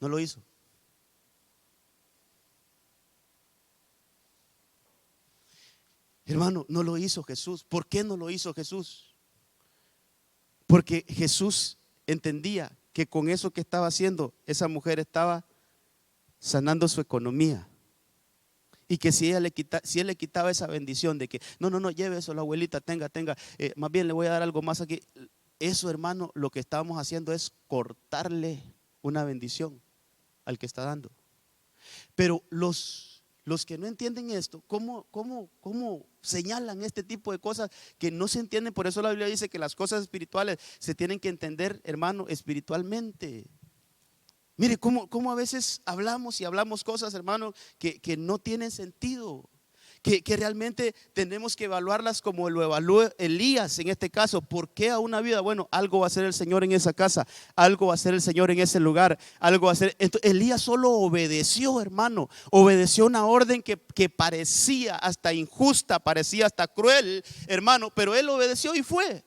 No lo hizo. Hermano, no lo hizo Jesús. ¿Por qué no lo hizo Jesús? Porque Jesús entendía que con eso que estaba haciendo, esa mujer estaba sanando su economía. Y que si él le quitaba esa bendición de que no, lleve eso, la abuelita, tenga, más bien le voy a dar algo más aquí. Eso, hermano, lo que estábamos haciendo es cortarle una bendición al que está dando. Pero los que no entienden esto, ¿cómo señalan este tipo de cosas que no se entienden? Por eso la Biblia dice que las cosas espirituales se tienen que entender, hermano, espiritualmente. Mire cómo a veces hablamos y hablamos cosas, hermano, que no tienen sentido. Que realmente tenemos que evaluarlas como lo evaluó Elías en este caso. ¿Por qué a una vida? Bueno, algo va a hacer el Señor en esa casa, algo va a hacer el Señor en ese lugar, algo va a hacer. Entonces, Elías solo obedeció, hermano, obedeció una orden que parecía hasta injusta, parecía hasta cruel, hermano, pero él obedeció y fue.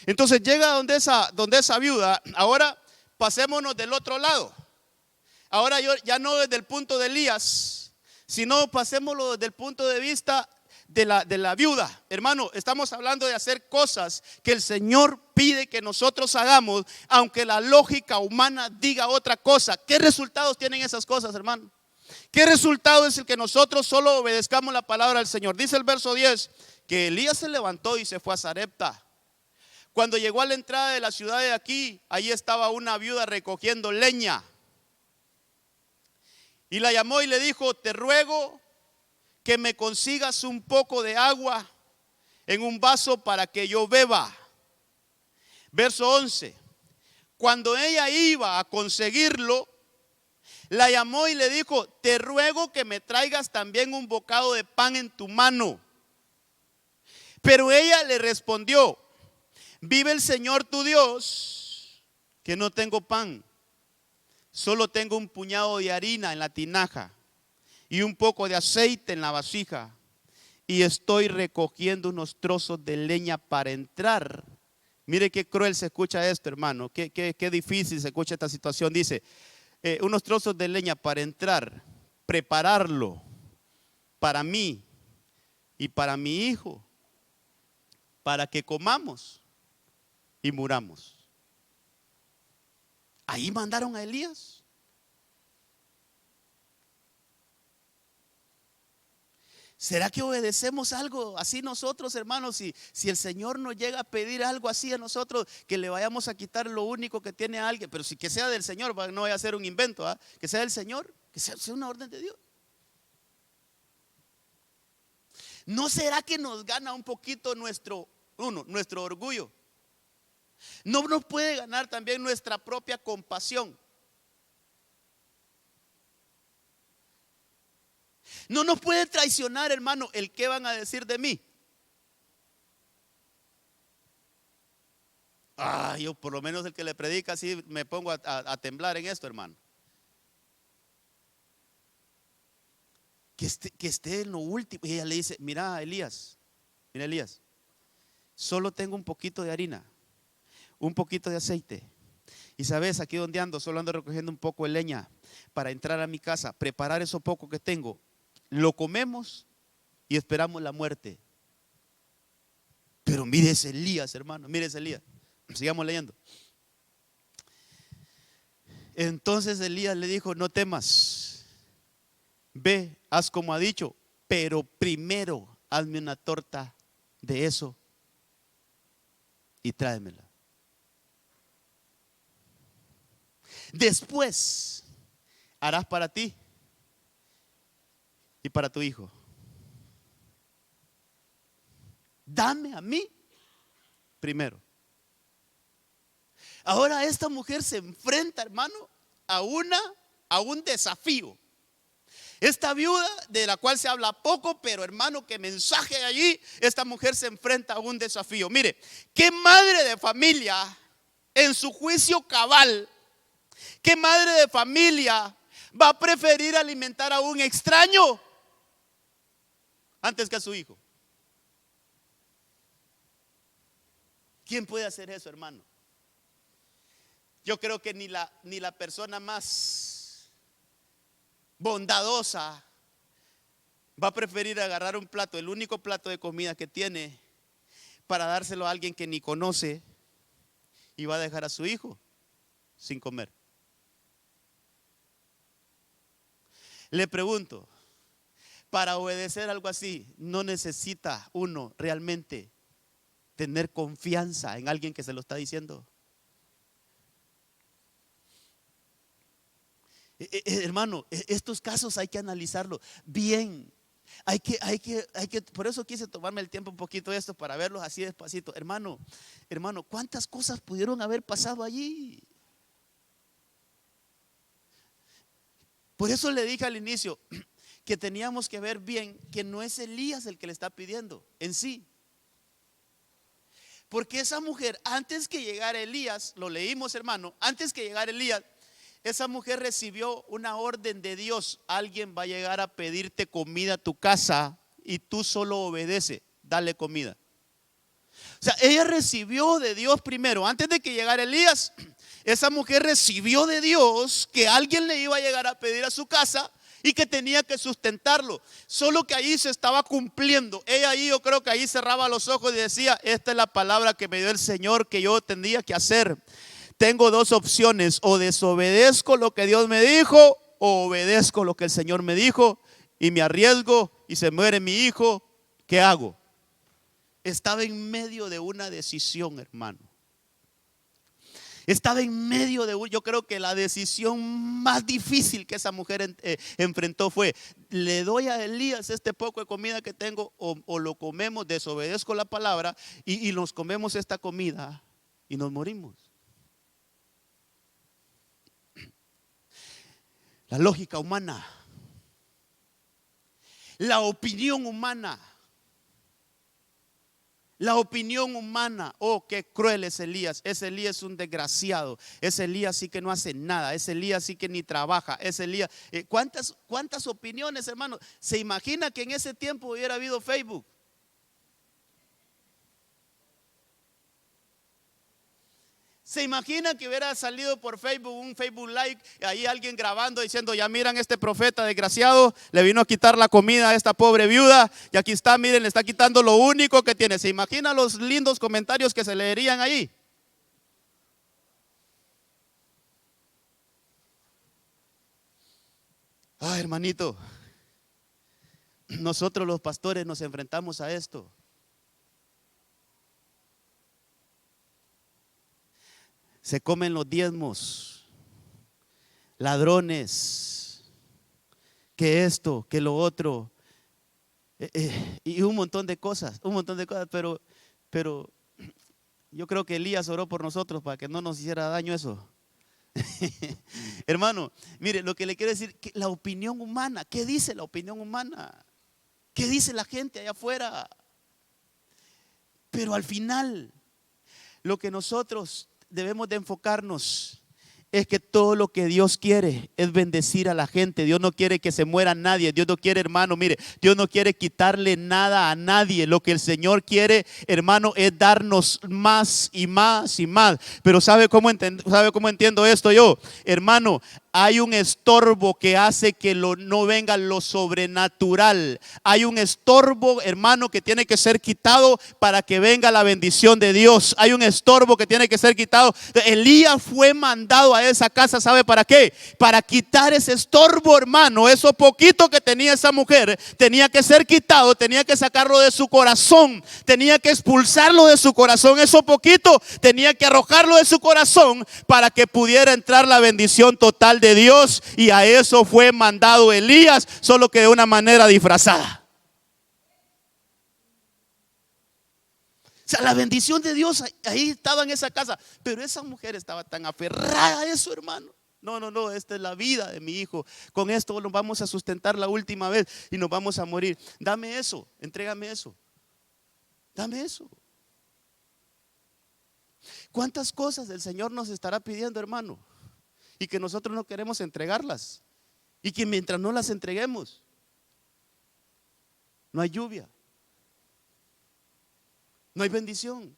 Entonces llega donde esa viuda. Ahora pasémonos del otro lado. Ahora ya no desde el punto de Elías, sino pasémoslo desde el punto de vista de la viuda. Hermano, estamos hablando de hacer cosas que el Señor pide que nosotros hagamos, aunque la lógica humana diga otra cosa. ¿Qué resultados tienen esas cosas, hermano? ¿Qué resultado es el que nosotros solo obedezcamos la palabra del Señor? Dice el verso 10 que Elías se levantó y se fue a Sarepta. Cuando llegó a la entrada de la ciudad de aquí, ahí estaba una viuda recogiendo leña. Y la llamó y le dijo: te ruego que me consigas un poco de agua en un vaso para que yo beba. Verso 11. Cuando ella iba a conseguirlo, la llamó y le dijo: te ruego que me traigas también un bocado de pan en tu mano. Pero ella le respondió: vive el Señor tu Dios, que no tengo pan. Solo tengo un puñado de harina en la tinaja y un poco de aceite en la vasija. Y estoy recogiendo unos trozos de leña para entrar. Mire qué cruel se escucha esto, hermano. Qué difícil se escucha esta situación. Dice, unos trozos de leña para entrar, prepararlo para mí y para mi hijo, para que comamos y muramos. Ahí mandaron a Elías. ¿Será que obedecemos algo así nosotros, hermanos? Si el Señor nos llega a pedir algo así a nosotros, que le vayamos a quitar lo único que tiene a alguien, pero si que sea del Señor, no vaya a ser un invento, que sea del Señor, que sea una orden de Dios. ¿No será que nos gana un poquito nuestro orgullo? ¿No nos puede ganar también nuestra propia compasión? ¿No nos puede traicionar, hermano, el qué van a decir de mí? Yo por lo menos el que le predica así me pongo a temblar en esto, hermano. Que esté en lo último. Y ella le dice: mira Elías, solo tengo un poquito de harina, un poquito de aceite. Y sabes, aquí donde ando, solo ando recogiendo un poco de leña para entrar a mi casa, preparar eso poco que tengo. Lo comemos y esperamos la muerte. Pero mire ese Elías, hermano, mire ese Elías. Sigamos leyendo. Entonces Elías le dijo: no temas, ve, haz como ha dicho, pero primero hazme una torta de eso y tráemela. Después harás para ti y para tu hijo. Dame a mí primero. Ahora esta mujer se enfrenta, hermano, a un desafío. Esta viuda, de la cual se habla poco, pero hermano, qué mensaje allí. Esta mujer se enfrenta a un desafío. Mire, qué madre de familia en su juicio cabal, qué madre de familia va a preferir alimentar a un extraño antes que a su hijo. ¿Quién puede hacer eso, hermano? Yo creo que ni la persona más bondadosa va a preferir agarrar un plato, el único plato de comida que tiene, para dárselo a alguien que ni conoce, y va a dejar a su hijo sin comer. Le pregunto, para obedecer algo así, ¿no necesita uno realmente tener confianza en alguien que se lo está diciendo? Hermano, estos casos hay que analizarlo bien. Por eso quise tomarme el tiempo un poquito de esto, para verlos así despacito. Hermano, ¿cuántas cosas pudieron haber pasado allí? Por eso le dije al inicio que teníamos que ver bien que no es Elías el que le está pidiendo en sí. Porque esa mujer, antes que llegara Elías, lo leímos, hermano, antes que llegara Elías, esa mujer recibió una orden de Dios. Alguien va a llegar a pedirte comida a tu casa y tú solo obedece, dale comida. O sea, ella recibió de Dios primero, antes de que llegara Elías. Esa mujer recibió de Dios que alguien le iba a llegar a pedir a su casa y que tenía que sustentarlo. Solo que ahí se estaba cumpliendo. Ella ahí, yo creo que ahí cerraba los ojos y decía: esta es la palabra que me dio el Señor, que yo tendría que hacer. Tengo dos opciones: o desobedezco lo que Dios me dijo, o obedezco lo que el Señor me dijo, y me arriesgo y se muere mi hijo. ¿Qué hago? Estaba en medio de una decisión, hermano. Estaba en medio de, yo creo que la decisión más difícil que esa mujer enfrentó fue: le doy a Elías este poco de comida que tengo, o lo comemos, desobedezco la palabra y nos comemos esta comida y nos morimos. La lógica humana, la opinión humana. La opinión humana: oh, qué cruel es Elías. Ese Elías es un desgraciado. Ese Elías sí que no hace nada. Ese Elías sí que ni trabaja. Ese Elías, ¿cuántas opiniones, hermano? ¿Se imagina que en ese tiempo hubiera habido Facebook? ¿Se imagina que hubiera salido por Facebook un Facebook Live, ahí alguien grabando diciendo: ya miran, este profeta desgraciado le vino a quitar la comida a esta pobre viuda, y aquí está, miren, le está quitando lo único que tiene? ¿Se imagina los lindos comentarios que se leerían ahí? Ah, hermanito, nosotros los pastores nos enfrentamos a esto. Se comen los diezmos, ladrones, que esto, que lo otro, y un montón de cosas, pero yo creo que Elías oró por nosotros para que no nos hiciera daño eso. Hermano, mire, lo que le quiero decir, que la opinión humana, ¿qué dice la opinión humana? ¿Qué dice la gente allá afuera? Pero al final, lo que nosotros debemos de enfocarnos es que todo lo que Dios quiere es bendecir a la gente. Dios no quiere que se muera nadie. Dios no quiere, hermano, mire, Dios no quiere quitarle nada a nadie. Lo que el Señor quiere, hermano, es darnos más y más y más. Pero ¿sabe cómo entiendo esto yo? Hermano, hay un estorbo que hace que no venga lo sobrenatural. Hay un estorbo, hermano, que tiene que ser quitado para que venga la bendición de Dios. Hay un estorbo que tiene que ser quitado. Elías fue mandado a esa casa, ¿sabe para qué? Para quitar ese estorbo, hermano. Eso poquito que tenía esa mujer tenía que ser quitado, tenía que sacarlo de su corazón, tenía que expulsarlo de su corazón. Eso poquito tenía que arrojarlo de su corazón para que pudiera entrar la bendición total de Dios. Y a eso fue mandado Elías, solo que de una manera disfrazada. O sea, la bendición de Dios ahí estaba en esa casa, pero esa mujer estaba tan aferrada a eso, hermano. No, esta es la vida de mi hijo. Con esto nos vamos a sustentar la última vez y nos vamos a morir. Dame eso, entrégame eso. Dame eso. ¿Cuántas cosas el Señor nos estará pidiendo, hermano? Y que nosotros no queremos entregarlas. Y que mientras no las entreguemos, no hay lluvia, no hay bendición.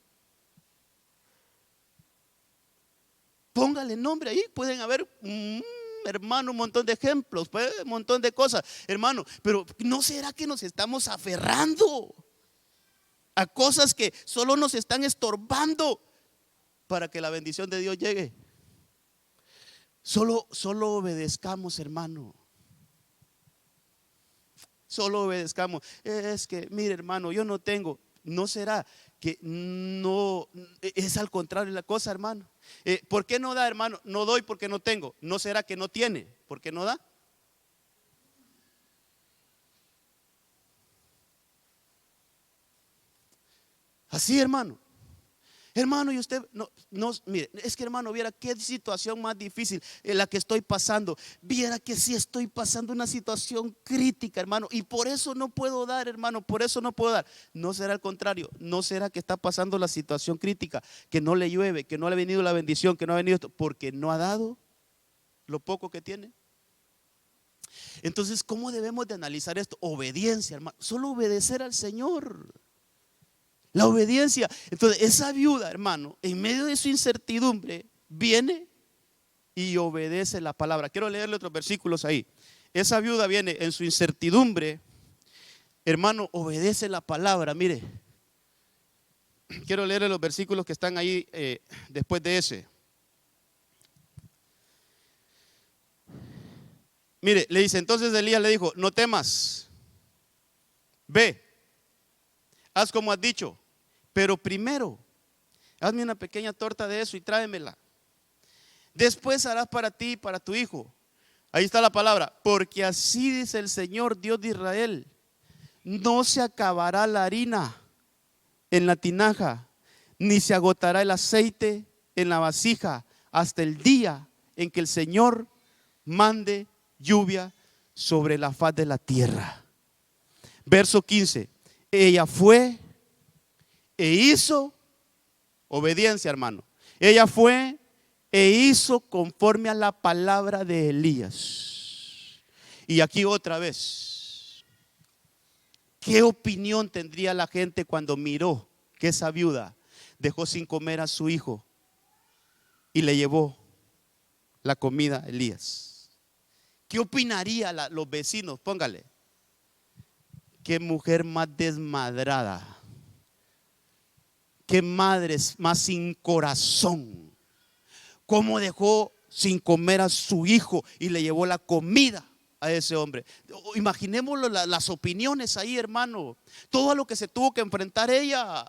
póngale nombre ahí. Pueden haber, hermano, un montón de ejemplos, un montón de cosas, hermano. Pero ¿no será que nos estamos aferrando a cosas que solo nos están estorbando para que la bendición de Dios llegue? Solo obedezcamos, hermano. Solo obedezcamos. Es que, mire, hermano, yo no tengo. ¿No será que no es al contrario la cosa, hermano? ¿Por qué no da, hermano? No doy porque no tengo. ¿No será que no tiene porque no da? Así, hermano. Hermano, y usted mire, es que, hermano, viera qué situación más difícil en la que estoy pasando. Viera que sí estoy pasando una situación crítica, hermano, y por eso no puedo dar, hermano, por eso no puedo dar. ¿No será al contrario? ¿No será que está pasando la situación crítica, que no le llueve, que no le ha venido la bendición, que no ha venido esto, porque no ha dado lo poco que tiene? Entonces, ¿cómo debemos de analizar esto? Obediencia, hermano, solo obedecer al Señor. La obediencia. Entonces esa viuda, hermano, en medio de su incertidumbre, viene y obedece la palabra. Quiero leerle otros versículos ahí. Esa viuda viene en su incertidumbre, hermano, obedece la palabra. Mire, quiero leerle los versículos que están ahí después de ese. Mire, le dice, entonces Elías le dijo, no temas, ve, haz como has dicho. Pero primero, hazme una pequeña torta de eso y tráemela. Después harás para ti y para tu hijo. Ahí está la palabra. Porque así dice el Señor Dios de Israel: no se acabará la harina en la tinaja, ni se agotará el aceite en la vasija, hasta el día en que el Señor mande lluvia sobre la faz de la tierra. Verso 15. Ella fue e hizo, obediencia, hermano. Ella fue e hizo conforme a la palabra de Elías. Y aquí otra vez, ¿qué opinión tendría la gente cuando miró que esa viuda dejó sin comer a su hijo y le llevó la comida a Elías? ¿Qué opinaría los vecinos? Póngale, qué mujer más desmadrada. Qué madre más sin corazón. Cómo dejó sin comer a su hijo y le llevó la comida a ese hombre. Imaginémoslo, las opiniones ahí, hermano. Todo a lo que se tuvo que enfrentar ella.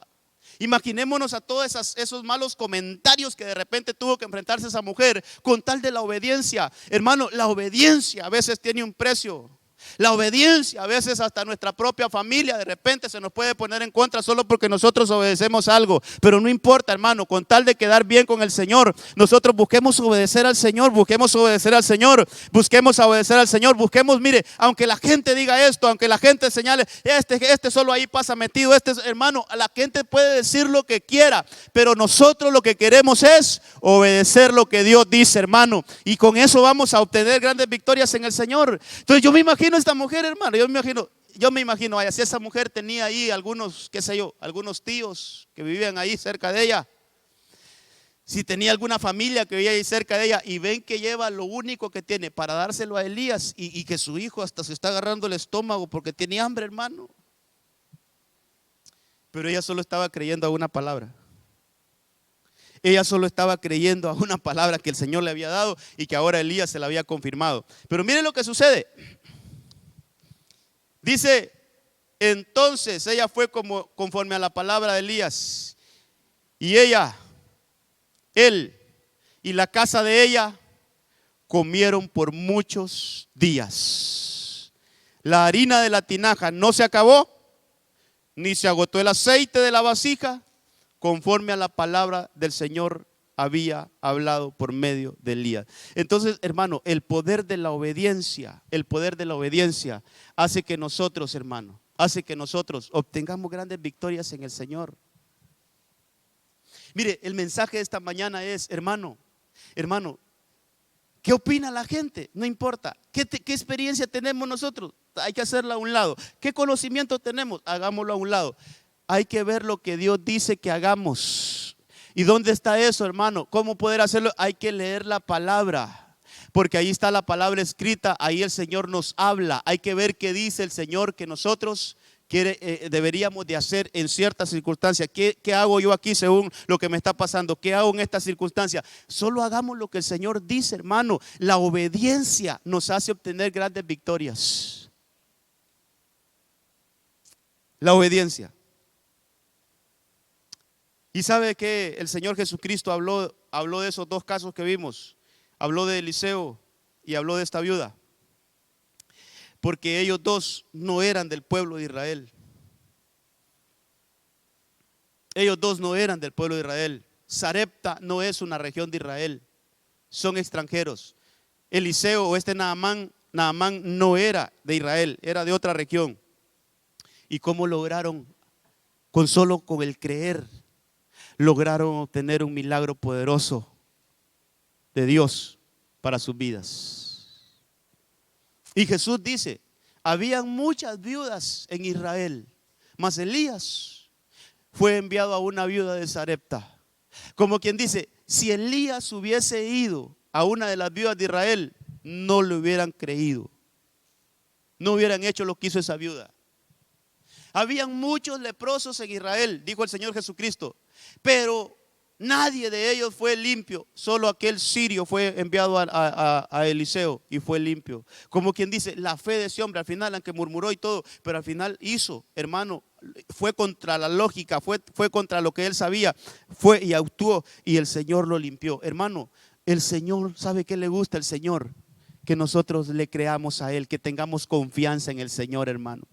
Imaginémonos a todos esos malos comentarios que de repente tuvo que enfrentarse esa mujer con tal de la obediencia. Hermano, la obediencia a veces tiene un precio. La obediencia, a veces hasta nuestra propia familia de repente se nos puede poner en contra solo porque nosotros obedecemos algo. Pero no importa, hermano, con tal de quedar bien con el Señor, nosotros busquemos obedecer al Señor, busquemos obedecer al Señor, busquemos obedecer al Señor, busquemos, mire, aunque la gente diga esto, aunque la gente señale, este solo ahí pasa metido, hermano, la gente puede decir lo que quiera, pero nosotros lo que queremos es obedecer lo que Dios dice, hermano, y con eso vamos a obtener grandes victorias en el Señor. Entonces yo me imagino esta mujer, hermano, yo me imagino, si esa mujer tenía ahí algunos, qué sé yo, algunos tíos que vivían ahí cerca de ella, si tenía alguna familia que vivía ahí cerca de ella y ven que lleva lo único que tiene para dárselo a Elías y que su hijo hasta se está agarrando el estómago porque tiene hambre, hermano. Pero ella solo estaba creyendo a una palabra. Ella solo estaba creyendo a una palabra que el Señor le había dado y que ahora Elías se la había confirmado. Pero miren lo que sucede. Dice, entonces ella fue conforme a la palabra de Elías. Y él y la casa de ella comieron por muchos días. La harina de la tinaja no se acabó, ni se agotó el aceite de la vasija, conforme a la palabra del Señor había hablado por medio de Elías. Entonces, hermano, el poder de la obediencia hace que nosotros, hermano, obtengamos grandes victorias en el Señor. Mire, el mensaje de esta mañana es, hermano, ¿qué opina la gente? No importa. ¿Qué experiencia tenemos nosotros? Hay que hacerla a un lado. ¿Qué conocimiento tenemos? Hagámoslo a un lado. Hay que ver lo que Dios dice que hagamos. ¿Y dónde está eso, hermano? ¿Cómo poder hacerlo? Hay que leer la palabra, porque ahí está la palabra escrita, ahí el Señor nos habla. Hay que ver qué dice el Señor que nosotros deberíamos de hacer en ciertas circunstancias. ¿Qué hago yo aquí según lo que me está pasando? ¿Qué hago en esta circunstancia? Solo hagamos lo que el Señor dice, hermano. La obediencia nos hace obtener grandes victorias. La obediencia. Y sabe que el Señor Jesucristo habló de esos dos casos que vimos. Habló de Eliseo y habló de esta viuda. Porque ellos dos no eran del pueblo de Israel. Ellos dos no eran del pueblo de Israel. Sarepta no es una región de Israel. Son extranjeros. Eliseo o Naamán no era de Israel, era de otra región. ¿Y cómo lograron? Solo con el creer, lograron obtener un milagro poderoso de Dios para sus vidas. Y Jesús dice, habían muchas viudas en Israel, mas Elías fue enviado a una viuda de Sarepta. Como quien dice, si Elías hubiese ido a una de las viudas de Israel, no le hubieran creído. No hubieran hecho lo que hizo esa viuda. Habían muchos leprosos en Israel, dijo el Señor Jesucristo, pero nadie de ellos fue limpio. Solo aquel sirio fue enviado a Eliseo y fue limpio. Como quien dice, la fe de ese hombre al final, aunque murmuró y todo, pero al final hizo, hermano, fue contra la lógica, fue contra lo que él sabía, fue y actuó y el Señor lo limpió. Hermano, el Señor, ¿sabe qué le gusta al Señor? Que nosotros le creamos a Él, que tengamos confianza en el Señor, hermano.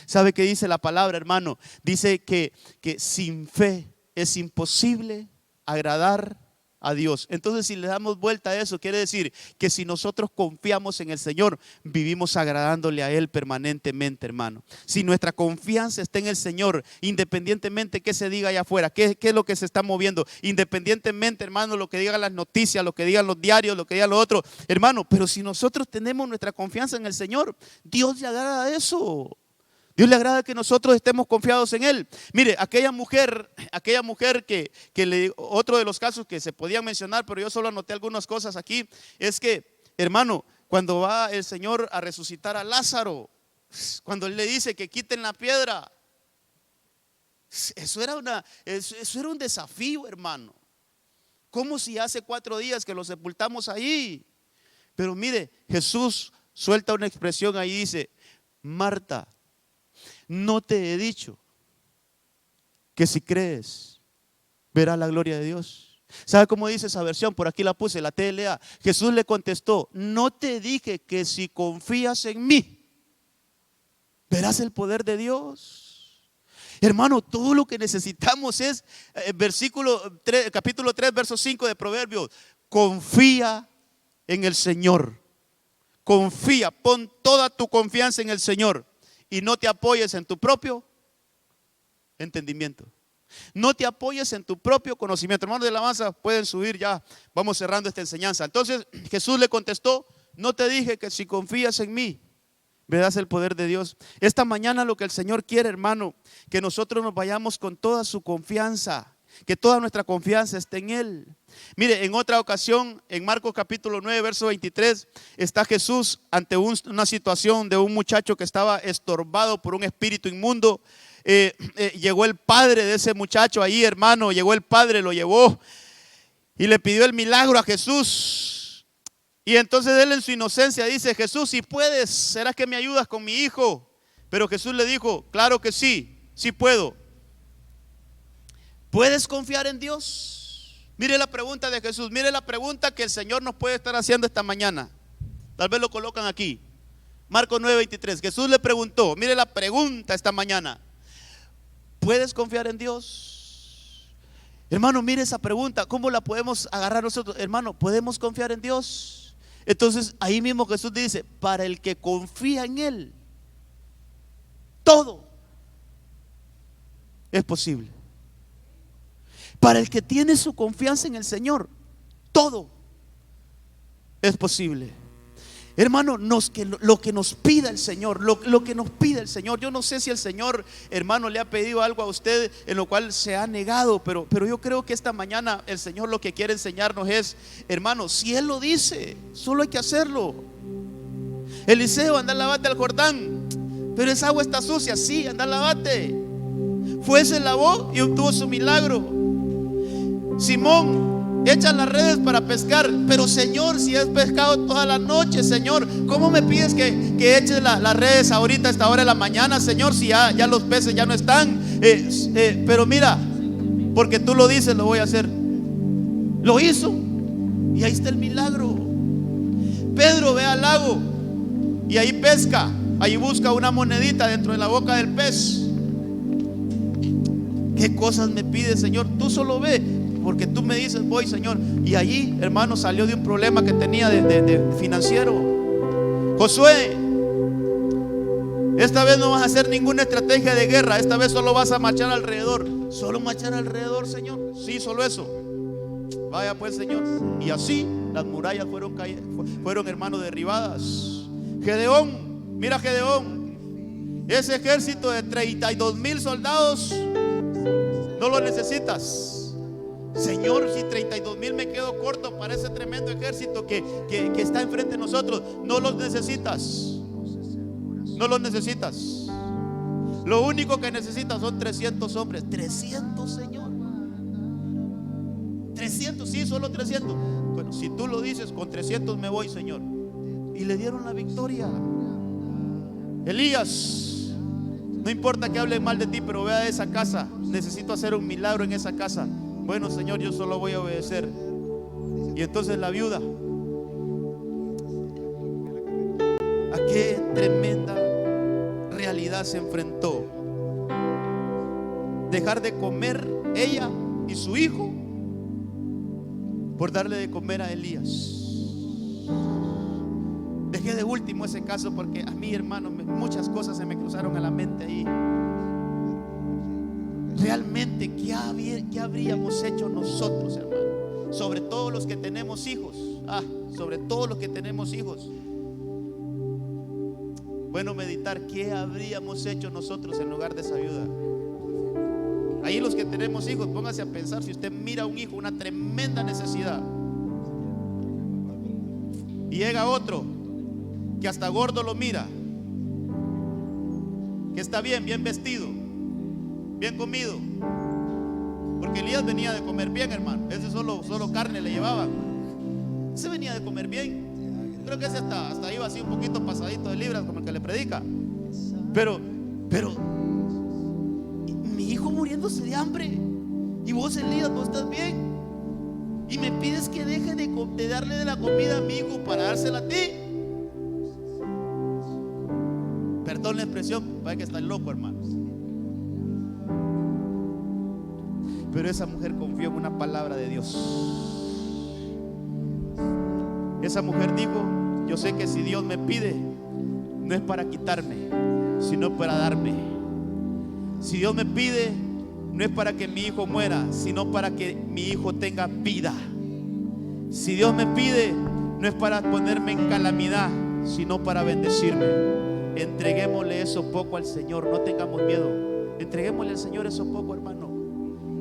¿Sabe qué dice la palabra, hermano? Dice que sin fe es imposible agradar a Dios. Entonces, si le damos vuelta a eso, quiere decir que si nosotros confiamos en el Señor, vivimos agradándole a Él permanentemente, hermano. Si nuestra confianza está en el Señor, independientemente que se diga allá afuera, qué es lo que se está moviendo, independientemente, hermano, lo que digan las noticias, lo que digan los diarios, lo que digan los otros, hermano, pero si nosotros tenemos nuestra confianza en el Señor, Dios le agrada eso. Dios le agrada que nosotros estemos confiados en Él. Mire, aquella mujer que otro de los casos que se podían mencionar, pero yo solo anoté algunas cosas aquí, es que, hermano, cuando va el Señor a resucitar a Lázaro, cuando Él le dice que quiten la piedra, eso era un desafío, hermano. Como si hace 4 días que lo sepultamos ahí. Pero mire, Jesús suelta una expresión ahí y dice, Marta, no te he dicho que si crees verás la gloria de Dios. ¿Sabe cómo dice esa versión? Por aquí la puse, la TLA. Jesús le contestó, no te dije que si confías en mí verás el poder de Dios. Hermano, todo lo que necesitamos es capítulo 3, verso 5 de Proverbios. Confía en el Señor. Confía, pon toda tu confianza en el Señor. Y no te apoyes en tu propio entendimiento. No te apoyes en tu propio conocimiento. Hermanos de alabanza, pueden subir ya. Vamos cerrando esta enseñanza. Entonces Jesús le contestó, no te dije que si confías en mí verás el poder de Dios. Esta mañana lo que el Señor quiere, hermano, que nosotros nos vayamos con toda su confianza, que toda nuestra confianza esté en Él. Mire, en otra ocasión, en Marcos capítulo 9, verso 23, está Jesús ante una situación de un muchacho que estaba estorbado por un espíritu inmundo. Llegó el padre de ese muchacho ahí, hermano, llegó el padre, lo llevó y le pidió el milagro a Jesús. Y entonces él en su inocencia dice, Jesús, si puedes, ¿será que me ayudas con mi hijo? Pero Jesús le dijo, claro que sí, sí puedo. ¿Puedes confiar en Dios? Mire la pregunta de Jesús, mire la pregunta que el Señor nos puede estar haciendo esta mañana. Tal vez lo colocan aquí. Marcos 9:23. Jesús le preguntó, mire la pregunta esta mañana. ¿Puedes confiar en Dios? Hermano, mire esa pregunta, ¿cómo la podemos agarrar nosotros? Hermano, ¿podemos confiar en Dios? Entonces ahí mismo Jesús dice, para el que confía en Él, todo es posible. Para el que tiene su confianza en el Señor, todo es posible. hermano, lo que nos pida el Señor, lo que nos pida el Señor. Yo no sé si el Señor, hermano, le ha pedido algo a usted en lo cual se ha negado, pero yo creo que esta mañana el Señor lo que quiere enseñarnos es, hermano, si Él lo dice, solo hay que hacerlo. Eliseo, anda, lávate al Jordán. Pero esa agua está sucia. Sí, anda, lávate. Fue, se lavó y obtuvo su milagro. Simón, echa las redes para pescar. Pero Señor, si has pescado toda la noche, Señor, ¿cómo me pides que eches las redes ahorita a esta hora de la mañana, Señor? Si ya los peces ya no están. Pero mira, porque tú lo dices, lo voy a hacer. Lo hizo y ahí está el milagro. Pedro ve al lago y ahí pesca, ahí busca una monedita dentro de la boca del pez. ¿Qué cosas me pide, Señor? Tú solo ve, porque tú me dices, voy, Señor. Y allí, hermano, salió de un problema que tenía de financiero. Josué, esta vez no vas a hacer ninguna estrategia de guerra. Esta vez solo vas a marchar alrededor. Solo marchar alrededor, Señor. Sí, solo eso. Vaya pues, Señor. Y así las murallas fueron, hermano, derribadas. Gedeón, mira Gedeón, ese ejército de 32,000 soldados no lo necesitas. Señor, si 32,000 me quedo corto para ese tremendo ejército que está enfrente de nosotros. No los necesitas. No los necesitas. Lo único que necesitas son 300 hombres. 300, Señor. 300, sí, solo 300. Bueno, si tú lo dices, con 300 me voy, Señor. Y le dieron la victoria. Elías, no importa que hablen mal de ti, pero ve a esa casa. Necesito hacer un milagro en esa casa. Bueno, Señor, yo solo voy a obedecer. Y entonces la viuda, ¿a qué tremenda realidad se enfrentó? Dejar de comer ella y su hijo por darle de comer a Elías. Dejé de último ese caso porque a mí, hermano, muchas cosas se me cruzaron a la mente ahí. Realmente, ¿qué habríamos hecho nosotros, hermano? Sobre todo los que tenemos hijos. Sobre todo los que tenemos hijos. Bueno, meditar, ¿qué habríamos hecho nosotros en lugar de esa viuda? Ahí los que tenemos hijos, póngase a pensar, si usted mira a un hijo, una tremenda necesidad, y llega otro que hasta gordo lo mira, que está bien vestido, bien comido, porque Elías venía de comer bien, hermano. Ese solo carne le llevaban. Ese venía de comer bien. Creo que ese hasta iba así un poquito pasadito de libras, como el que le predica. Pero mi hijo muriéndose de hambre, y vos, Elías, vos estás bien, y me pides que deje de darle de la comida a mi hijo para dársela a ti. Perdón la expresión, parece que está loco, hermanos. Pero esa mujer confió en una palabra de Dios. Esa mujer dijo: yo sé que si Dios me pide, no es para quitarme, sino para darme. Si Dios me pide, no es para que mi hijo muera, sino para que mi hijo tenga vida. Si Dios me pide, no es para ponerme en calamidad, sino para bendecirme. Entreguémosle eso poco al Señor, no tengamos miedo. Entreguémosle al Señor eso poco, hermano,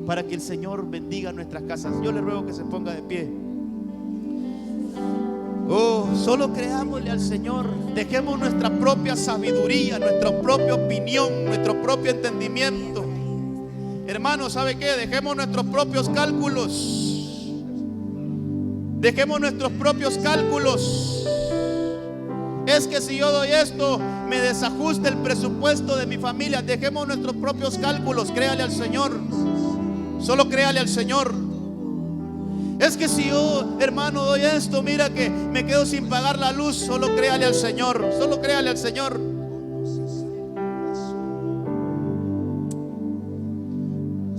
para que el Señor bendiga nuestras casas. Yo le ruego que se ponga de pie. Solo creámosle al Señor. Dejemos nuestra propia sabiduría, nuestra propia opinión, nuestro propio entendimiento. Hermano, ¿sabe qué? Dejemos nuestros propios cálculos. Dejemos nuestros propios cálculos. Es que si yo doy esto, me desajusta el presupuesto de mi familia. Dejemos nuestros propios cálculos. Créale al Señor. Solo créale al Señor. Es que si yo, hermano, doy esto, mira que me quedo sin pagar la luz. Solo créale al Señor. Solo créale al Señor.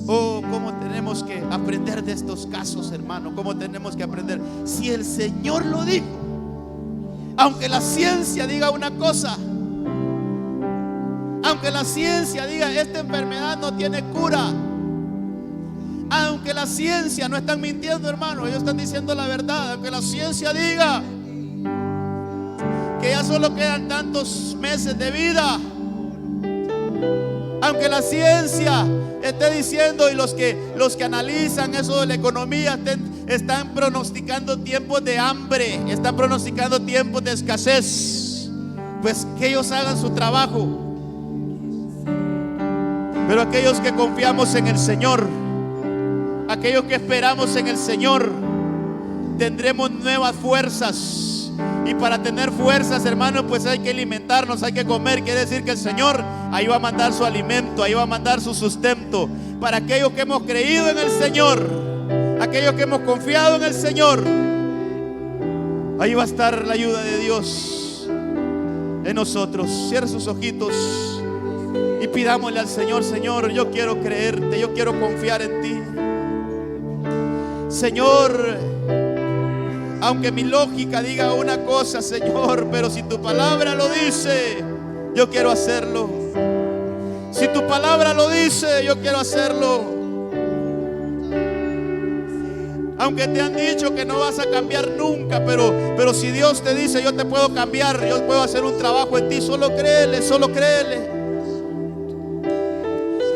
Cómo tenemos que aprender de estos casos, hermano. Cómo tenemos que aprender. Si el Señor lo dijo, aunque la ciencia diga una cosa, aunque la ciencia diga esta enfermedad no tiene cura, aunque la ciencia, no están mintiendo, hermano, ellos están diciendo la verdad. Aunque la ciencia diga que ya solo quedan tantos meses de vida. Aunque la ciencia esté diciendo, y los que analizan eso de la economía están pronosticando tiempos de hambre, están pronosticando tiempos de escasez, pues que ellos hagan su trabajo. Pero aquellos que confiamos en el Señor, aquellos que esperamos en el Señor, tendremos nuevas fuerzas. Y para tener fuerzas, hermanos, pues hay que alimentarnos, hay que comer. Quiere decir que el Señor ahí va a mandar su alimento, ahí va a mandar su sustento. Para aquellos que hemos creído en el Señor, aquellos que hemos confiado en el Señor, ahí va a estar la ayuda de Dios en nosotros. Cierre sus ojitos y pidámosle al Señor: Señor, yo quiero creerte, yo quiero confiar en ti. Señor, aunque mi lógica diga una cosa, Señor, pero si tu palabra lo dice, yo quiero hacerlo. Si tu palabra lo dice, yo quiero hacerlo. Aunque te han dicho que no vas a cambiar nunca, pero si Dios te dice: yo te puedo cambiar, yo puedo hacer un trabajo en ti, solo créele, solo créele.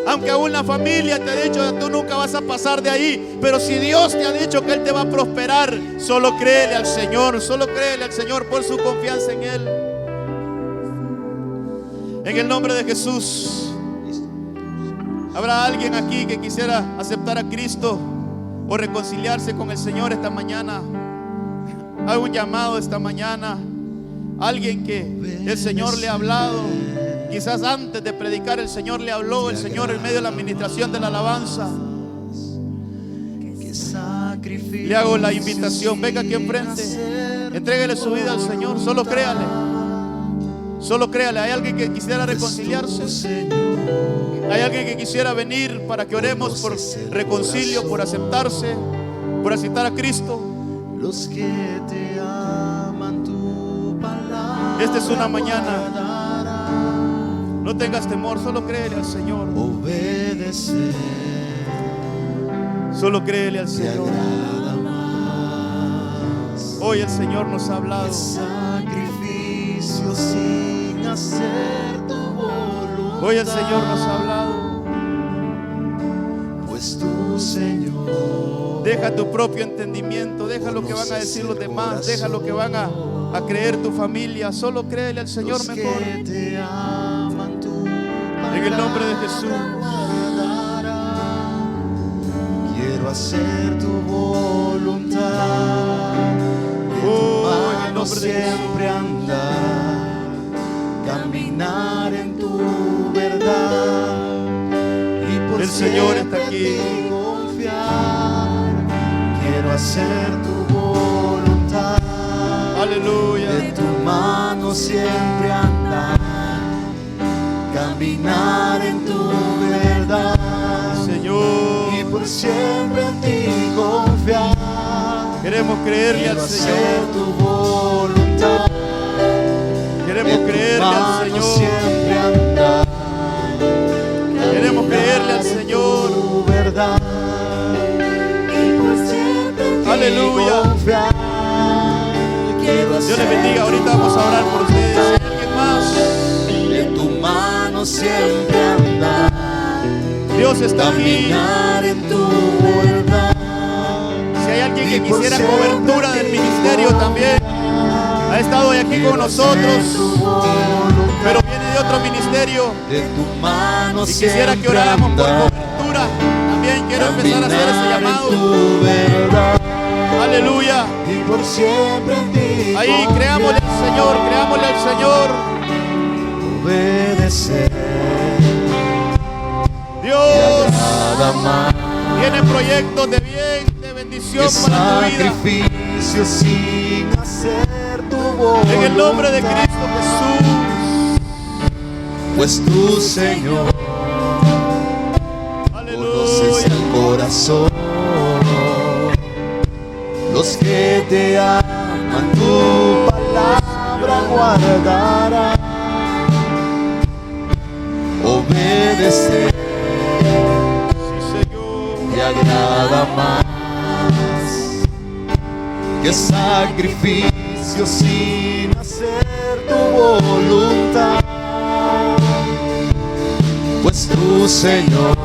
Aunque aún la familia te ha dicho que tú nunca vas a pasar de ahí, pero si Dios te ha dicho que Él te va a prosperar, solo créele al Señor, solo créele al Señor por su confianza en Él. En el nombre de Jesús. ¿Habrá alguien aquí que quisiera aceptar a Cristo o reconciliarse con el Señor esta mañana? Hago un llamado esta mañana. Alguien que el Señor le ha hablado. Quizás antes de predicar el Señor le habló, el Señor en medio de la administración de la alabanza. Le hago la invitación: venga aquí enfrente, entréguele su vida al Señor, solo créale. Solo créale. ¿Hay alguien que quisiera reconciliarse? ¿Hay alguien que quisiera venir para que oremos por reconcilio, por aceptarse, por aceptar a Cristo? Esta es una mañana. No tengas temor, solo créele al Señor. Obedecer. Solo créele al Señor. Hoy el Señor nos ha hablado. Sacrificio sin hacer tu voluntad. Hoy el Señor nos ha hablado. Pues tú, Señor, deja tu propio entendimiento, deja lo que van a decir los demás, deja lo que van a creer tu familia. Solo créele al Señor mejor. En el nombre de Jesús. Quiero hacer tu voluntad. De tu mano siempre andar, caminar en tu verdad. Y por el Señor está aquí. Confiar. Quiero hacer tu voluntad. Aleluya. De tu mano siempre andar, caminar en tu verdad, Señor. y por siempre en ti confiar. Queremos creerle al Señor. Hacer tu voluntad. Queremos creerle al Señor. Siempre andar. Queremos creerle al Señor. Tu verdad. Y por siempre en ti Aleluya. confiar. Dios les bendiga. Ahorita vamos a orar por ustedes. ¿Hay alguien más? En tu mano siempre andar. Dios está aquí. Caminar en tu verdad. Si hay alguien que quisiera cobertura del ministerio también, ha estado hoy aquí con nosotros, pero viene de otro ministerio De tu mano y quisiera que oráramos por cobertura. También quiero empezar a hacer ese llamado. Aleluya. Y por siempre en ti Ahí creámosle al Señor, creámosle al Señor. obedecer. Dios Nada más tiene proyectos de bien, de bendición que para tu vida. sacrificio sin hacer tu voluntad. En el nombre de Cristo Jesús. Pues tú, Señor, conoces Aleluya. el corazón. Los que te aman, tu palabra guardarán. Obedecer Sí, Señor. te agrada más que sacrificio servicio sin hacer tu voluntad, pues tú, Señor,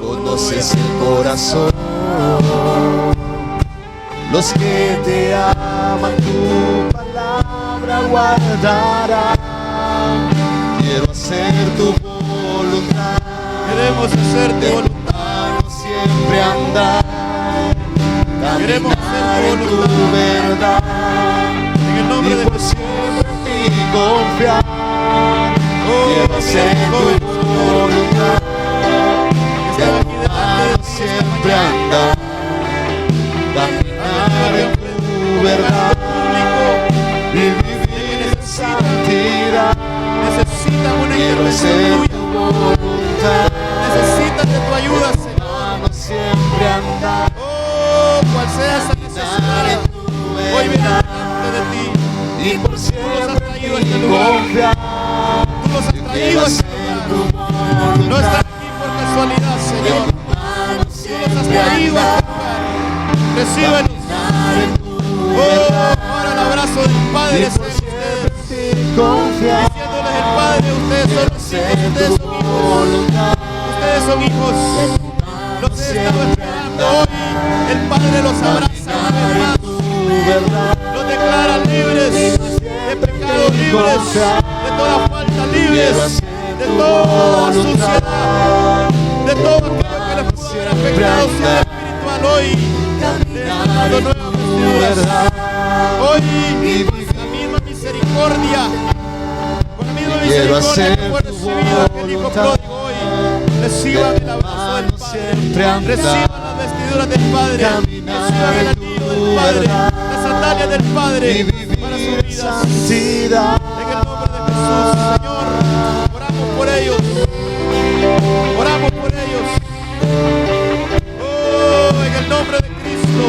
conoces el corazón. Los que te aman, tu palabra guardarán. Quiero hacer tu voluntad. Queremos hacer tu De tu voluntad. mano siempre andar. Queremos Caminar hacer en tu tu voluntad. verdad. En el Y nombre de por Jesús. siempre en ti confiar. Oh, Quiero mira hacer este tu joven, Señor, voluntad. que De está tu aquí delante de mano ti esta siempre mañana. andar. Caminar en tu verdad. Y vivir en santidad. Necesitan una Quiero intervención hacer tuya. tu voluntad. Necesitan de tu ayuda, Señor. Mano siempre andar. Oh, cual sea esa necesidad, hoy ven delante de ti. Y por siempre en ti confiar. Tú los has traído a este lugar. No están aquí por casualidad, Señor. Tú los has traído a este lugar. Recíbelos. Oh, ahora el abrazo del Padre sea en ustedes. Confiar. Diciéndoles el Padre, ustedes son los hijos, ustedes son hijos. Los he estado esperando hoy. El Padre los abraza una vez más. Los declara libres de pecado, libres de toda falta, libres de toda suciedad, de todo aquello que les pudo haber afectado su vida espiritual. Hoy les ha dado nuevas vestiduras. Hoy con la misma misericordia, con la misma misericordia que fue recibido aquel hijo pródigo, hoy reciban el abrazo del Padre, reciban las vestiduras del Padre, reciban el anillo del Padre, las sandalias del Padre para sus vidas. En el nombre de Jesús, Señor, oramos por ellos. Oramos por ellos. Oh, en el nombre de Cristo,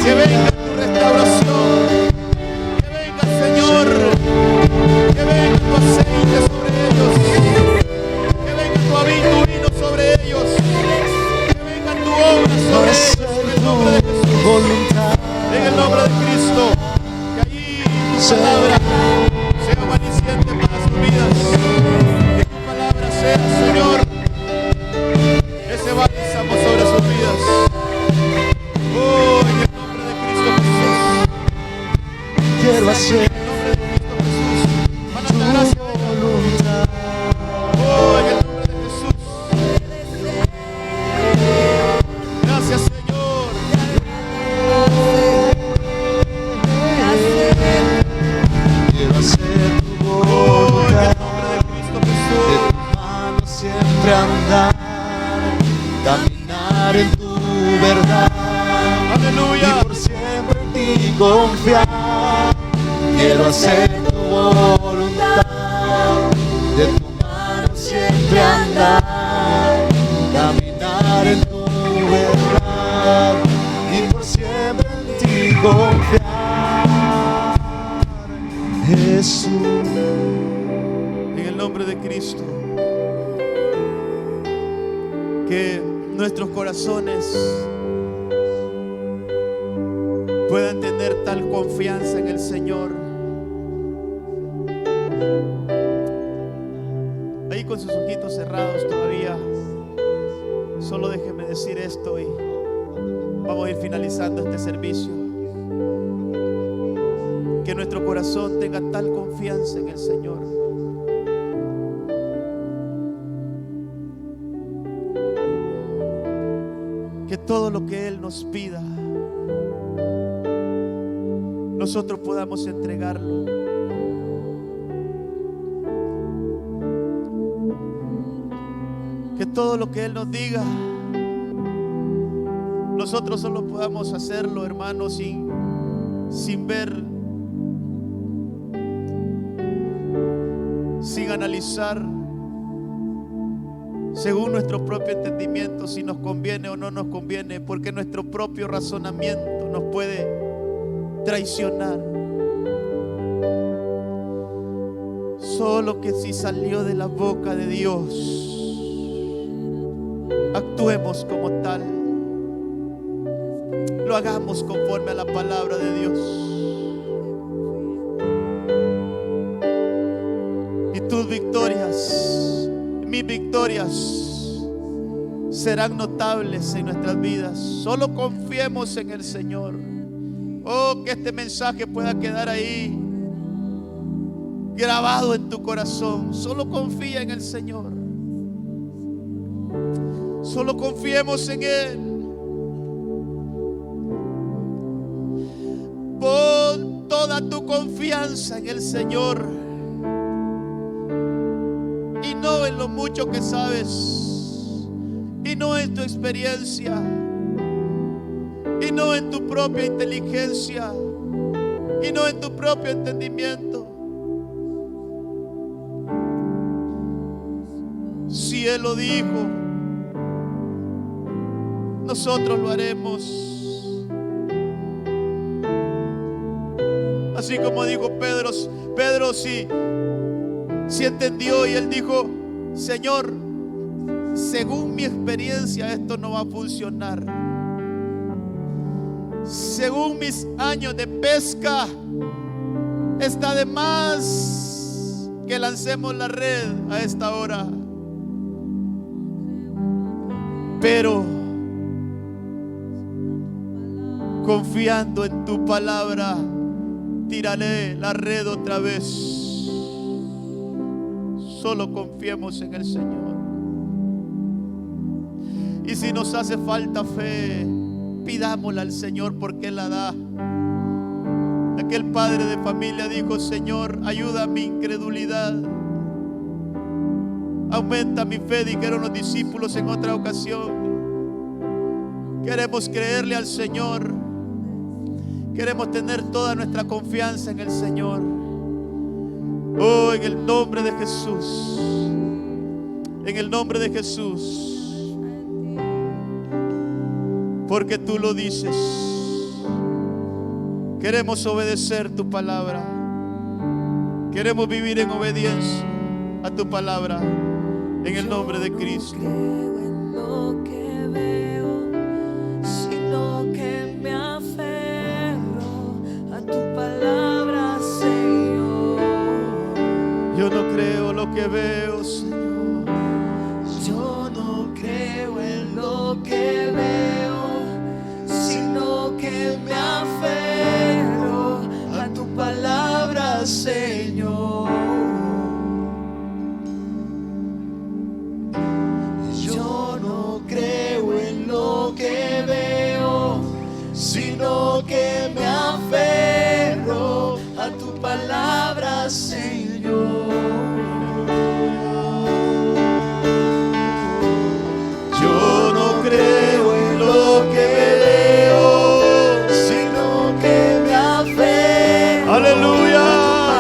que venga tu restauración. Que venga, Señor. Que venga tu aceite sobre ellos. Que venga tu vino sobre ellos. Que venga tu obra sobre ellos. En el nombre de Jesús. En el nombre de Cristo. Que allí tu palabra sea maniciente para sus vidas. Que tu palabra sea, Señor, ese bálsamo sobre sus vidas. Oh, en el nombre de Cristo Jesús. Quiero hacer En el nombre de Cristo Jesús. Manda gracia de Dios. Oh, en el nombre de Jesús. Gracias, Señor. Quiero hacer tu Oh, en el voluntad. nombre de Cristo De Jesús. tu mano siempre andar. Caminar en tu verdad. Aleluya. Y por siempre en ti confiar. Quiero hacer tu voluntad. De tu mano siempre andar. Caminar en tu verdad. Y por siempre en ti confiar. Jesús. En el nombre de Cristo. Que nuestros corazones puedan tener tal confianza en el Señor. Ahí con sus ojitos cerrados todavía, solo déjeme decir esto y vamos a ir finalizando este servicio. Que nuestro corazón tenga tal confianza en el Señor, que todo lo que Él nos pida, nosotros podamos entregarlo. Que todo lo que Él nos diga, nosotros solo podamos hacerlo, hermanos, sin ver, sin analizar según nuestro propio entendimiento si nos conviene o no nos conviene, porque nuestro propio razonamiento nos puede traicionar. Solo que si salió de la boca de Dios, actuemos como tal. lo hagamos conforme a la palabra de Dios. Y tus victorias, mis victorias serán notables en nuestras vidas. Solo confiemos en el Señor. Oh, que este mensaje pueda quedar ahí grabado en tu corazón. Solo confía en el Señor. Solo confiemos en Él. Pon toda tu confianza en el Señor y no en lo mucho que sabes, y no en tu experiencia, y no en tu propia inteligencia, y no en tu propio entendimiento. Si Él lo dijo, nosotros lo haremos. Así como dijo Pedro, sí entendió, y él dijo: Señor, según mi experiencia esto no va a funcionar. Según mis años de pesca, está de más que lancemos la red a esta hora. Pero confiando en tu palabra, tiraré la red otra vez. Solo confiemos en el Señor. Y si nos hace falta fe, pidámosla al Señor, porque Él la da. Aquel padre de familia dijo: Señor, ayuda a mi incredulidad, aumenta mi fe, dijeron los discípulos en otra ocasión. Queremos creerle al Señor. Queremos tener toda nuestra confianza en el Señor. Oh, en el nombre de Jesús. En el nombre de Jesús. Porque tú lo dices. Queremos obedecer tu palabra. Queremos vivir en obediencia a tu palabra. En el nombre de Cristo. Yo no creo lo que veo, Señor. Yo no creo en lo que veo, sino que me aferro a tu palabra, Señor. Yo no creo en lo que veo, sino que me aferro a tu palabra, Señor. Yo no creo en lo que veo, sino que me aferro. Aleluya.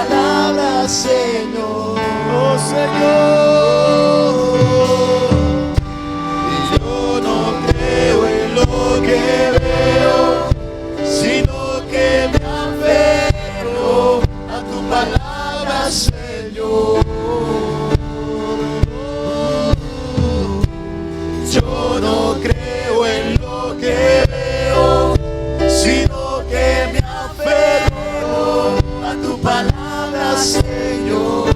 A tu palabra, Señor. Oh, Señor. Yo no creo en lo que veo, sino que me aferro a tu palabra, Señor. Yo no creo en lo que veo, sino que me aferro a tu palabra, Señor.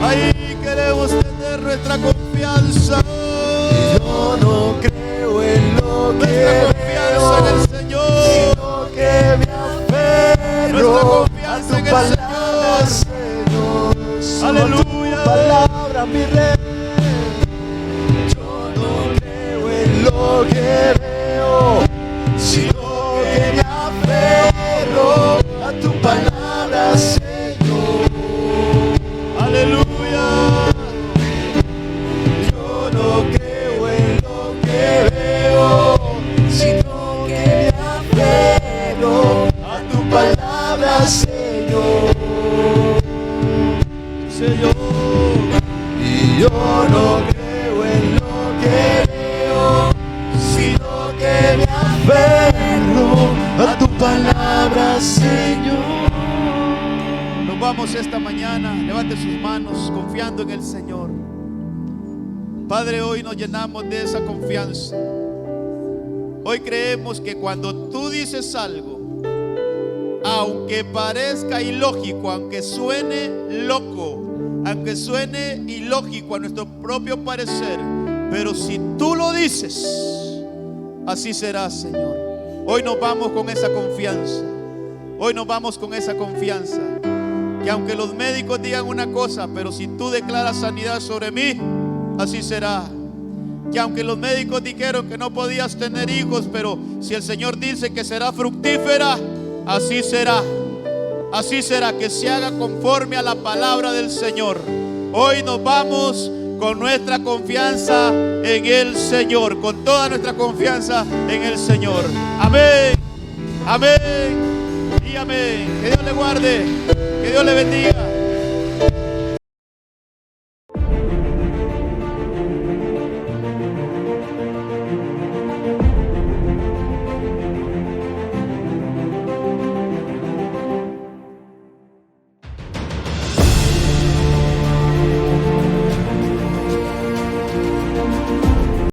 Ahí queremos tener nuestra confianza. Yo no creo en lo que Nuestra confianza en veo, el Señor. sino que me aferro Nuestra a confianza tu en el palabra, Señor. Señor. Solo Aleluya. tu palabra, mi rey. Yo no creo en lo que veo, sino que me aferro a tu palabra, Señor. Aleluya. Yo no creo en lo que veo, sino que me aferro a tu palabra, Señor. Señor. Y yo no creo en lo que veo, sino que me aferro a tu palabra, Señor. Nos vamos esta mañana. Levante sus manos confiando en el Señor. Padre, hoy nos llenamos de esa confianza. Hoy creemos que cuando tú dices algo, aunque parezca ilógico, aunque suene loco, aunque suene ilógico a nuestro propio parecer, pero si tú lo dices, así será, Señor. Hoy nos vamos con esa confianza. Hoy nos vamos con esa confianza. Que aunque los médicos digan una cosa, pero si tú declaras sanidad sobre mí, así será. Que aunque los médicos dijeron que no podías tener hijos, pero si el Señor dice que será fructífera, así será. Así será, que se haga conforme a la palabra del Señor. Hoy nos vamos con nuestra confianza en el Señor, con toda nuestra confianza en el Señor. Amén, amén y amén. Que Dios le guarde, que Dios le bendiga.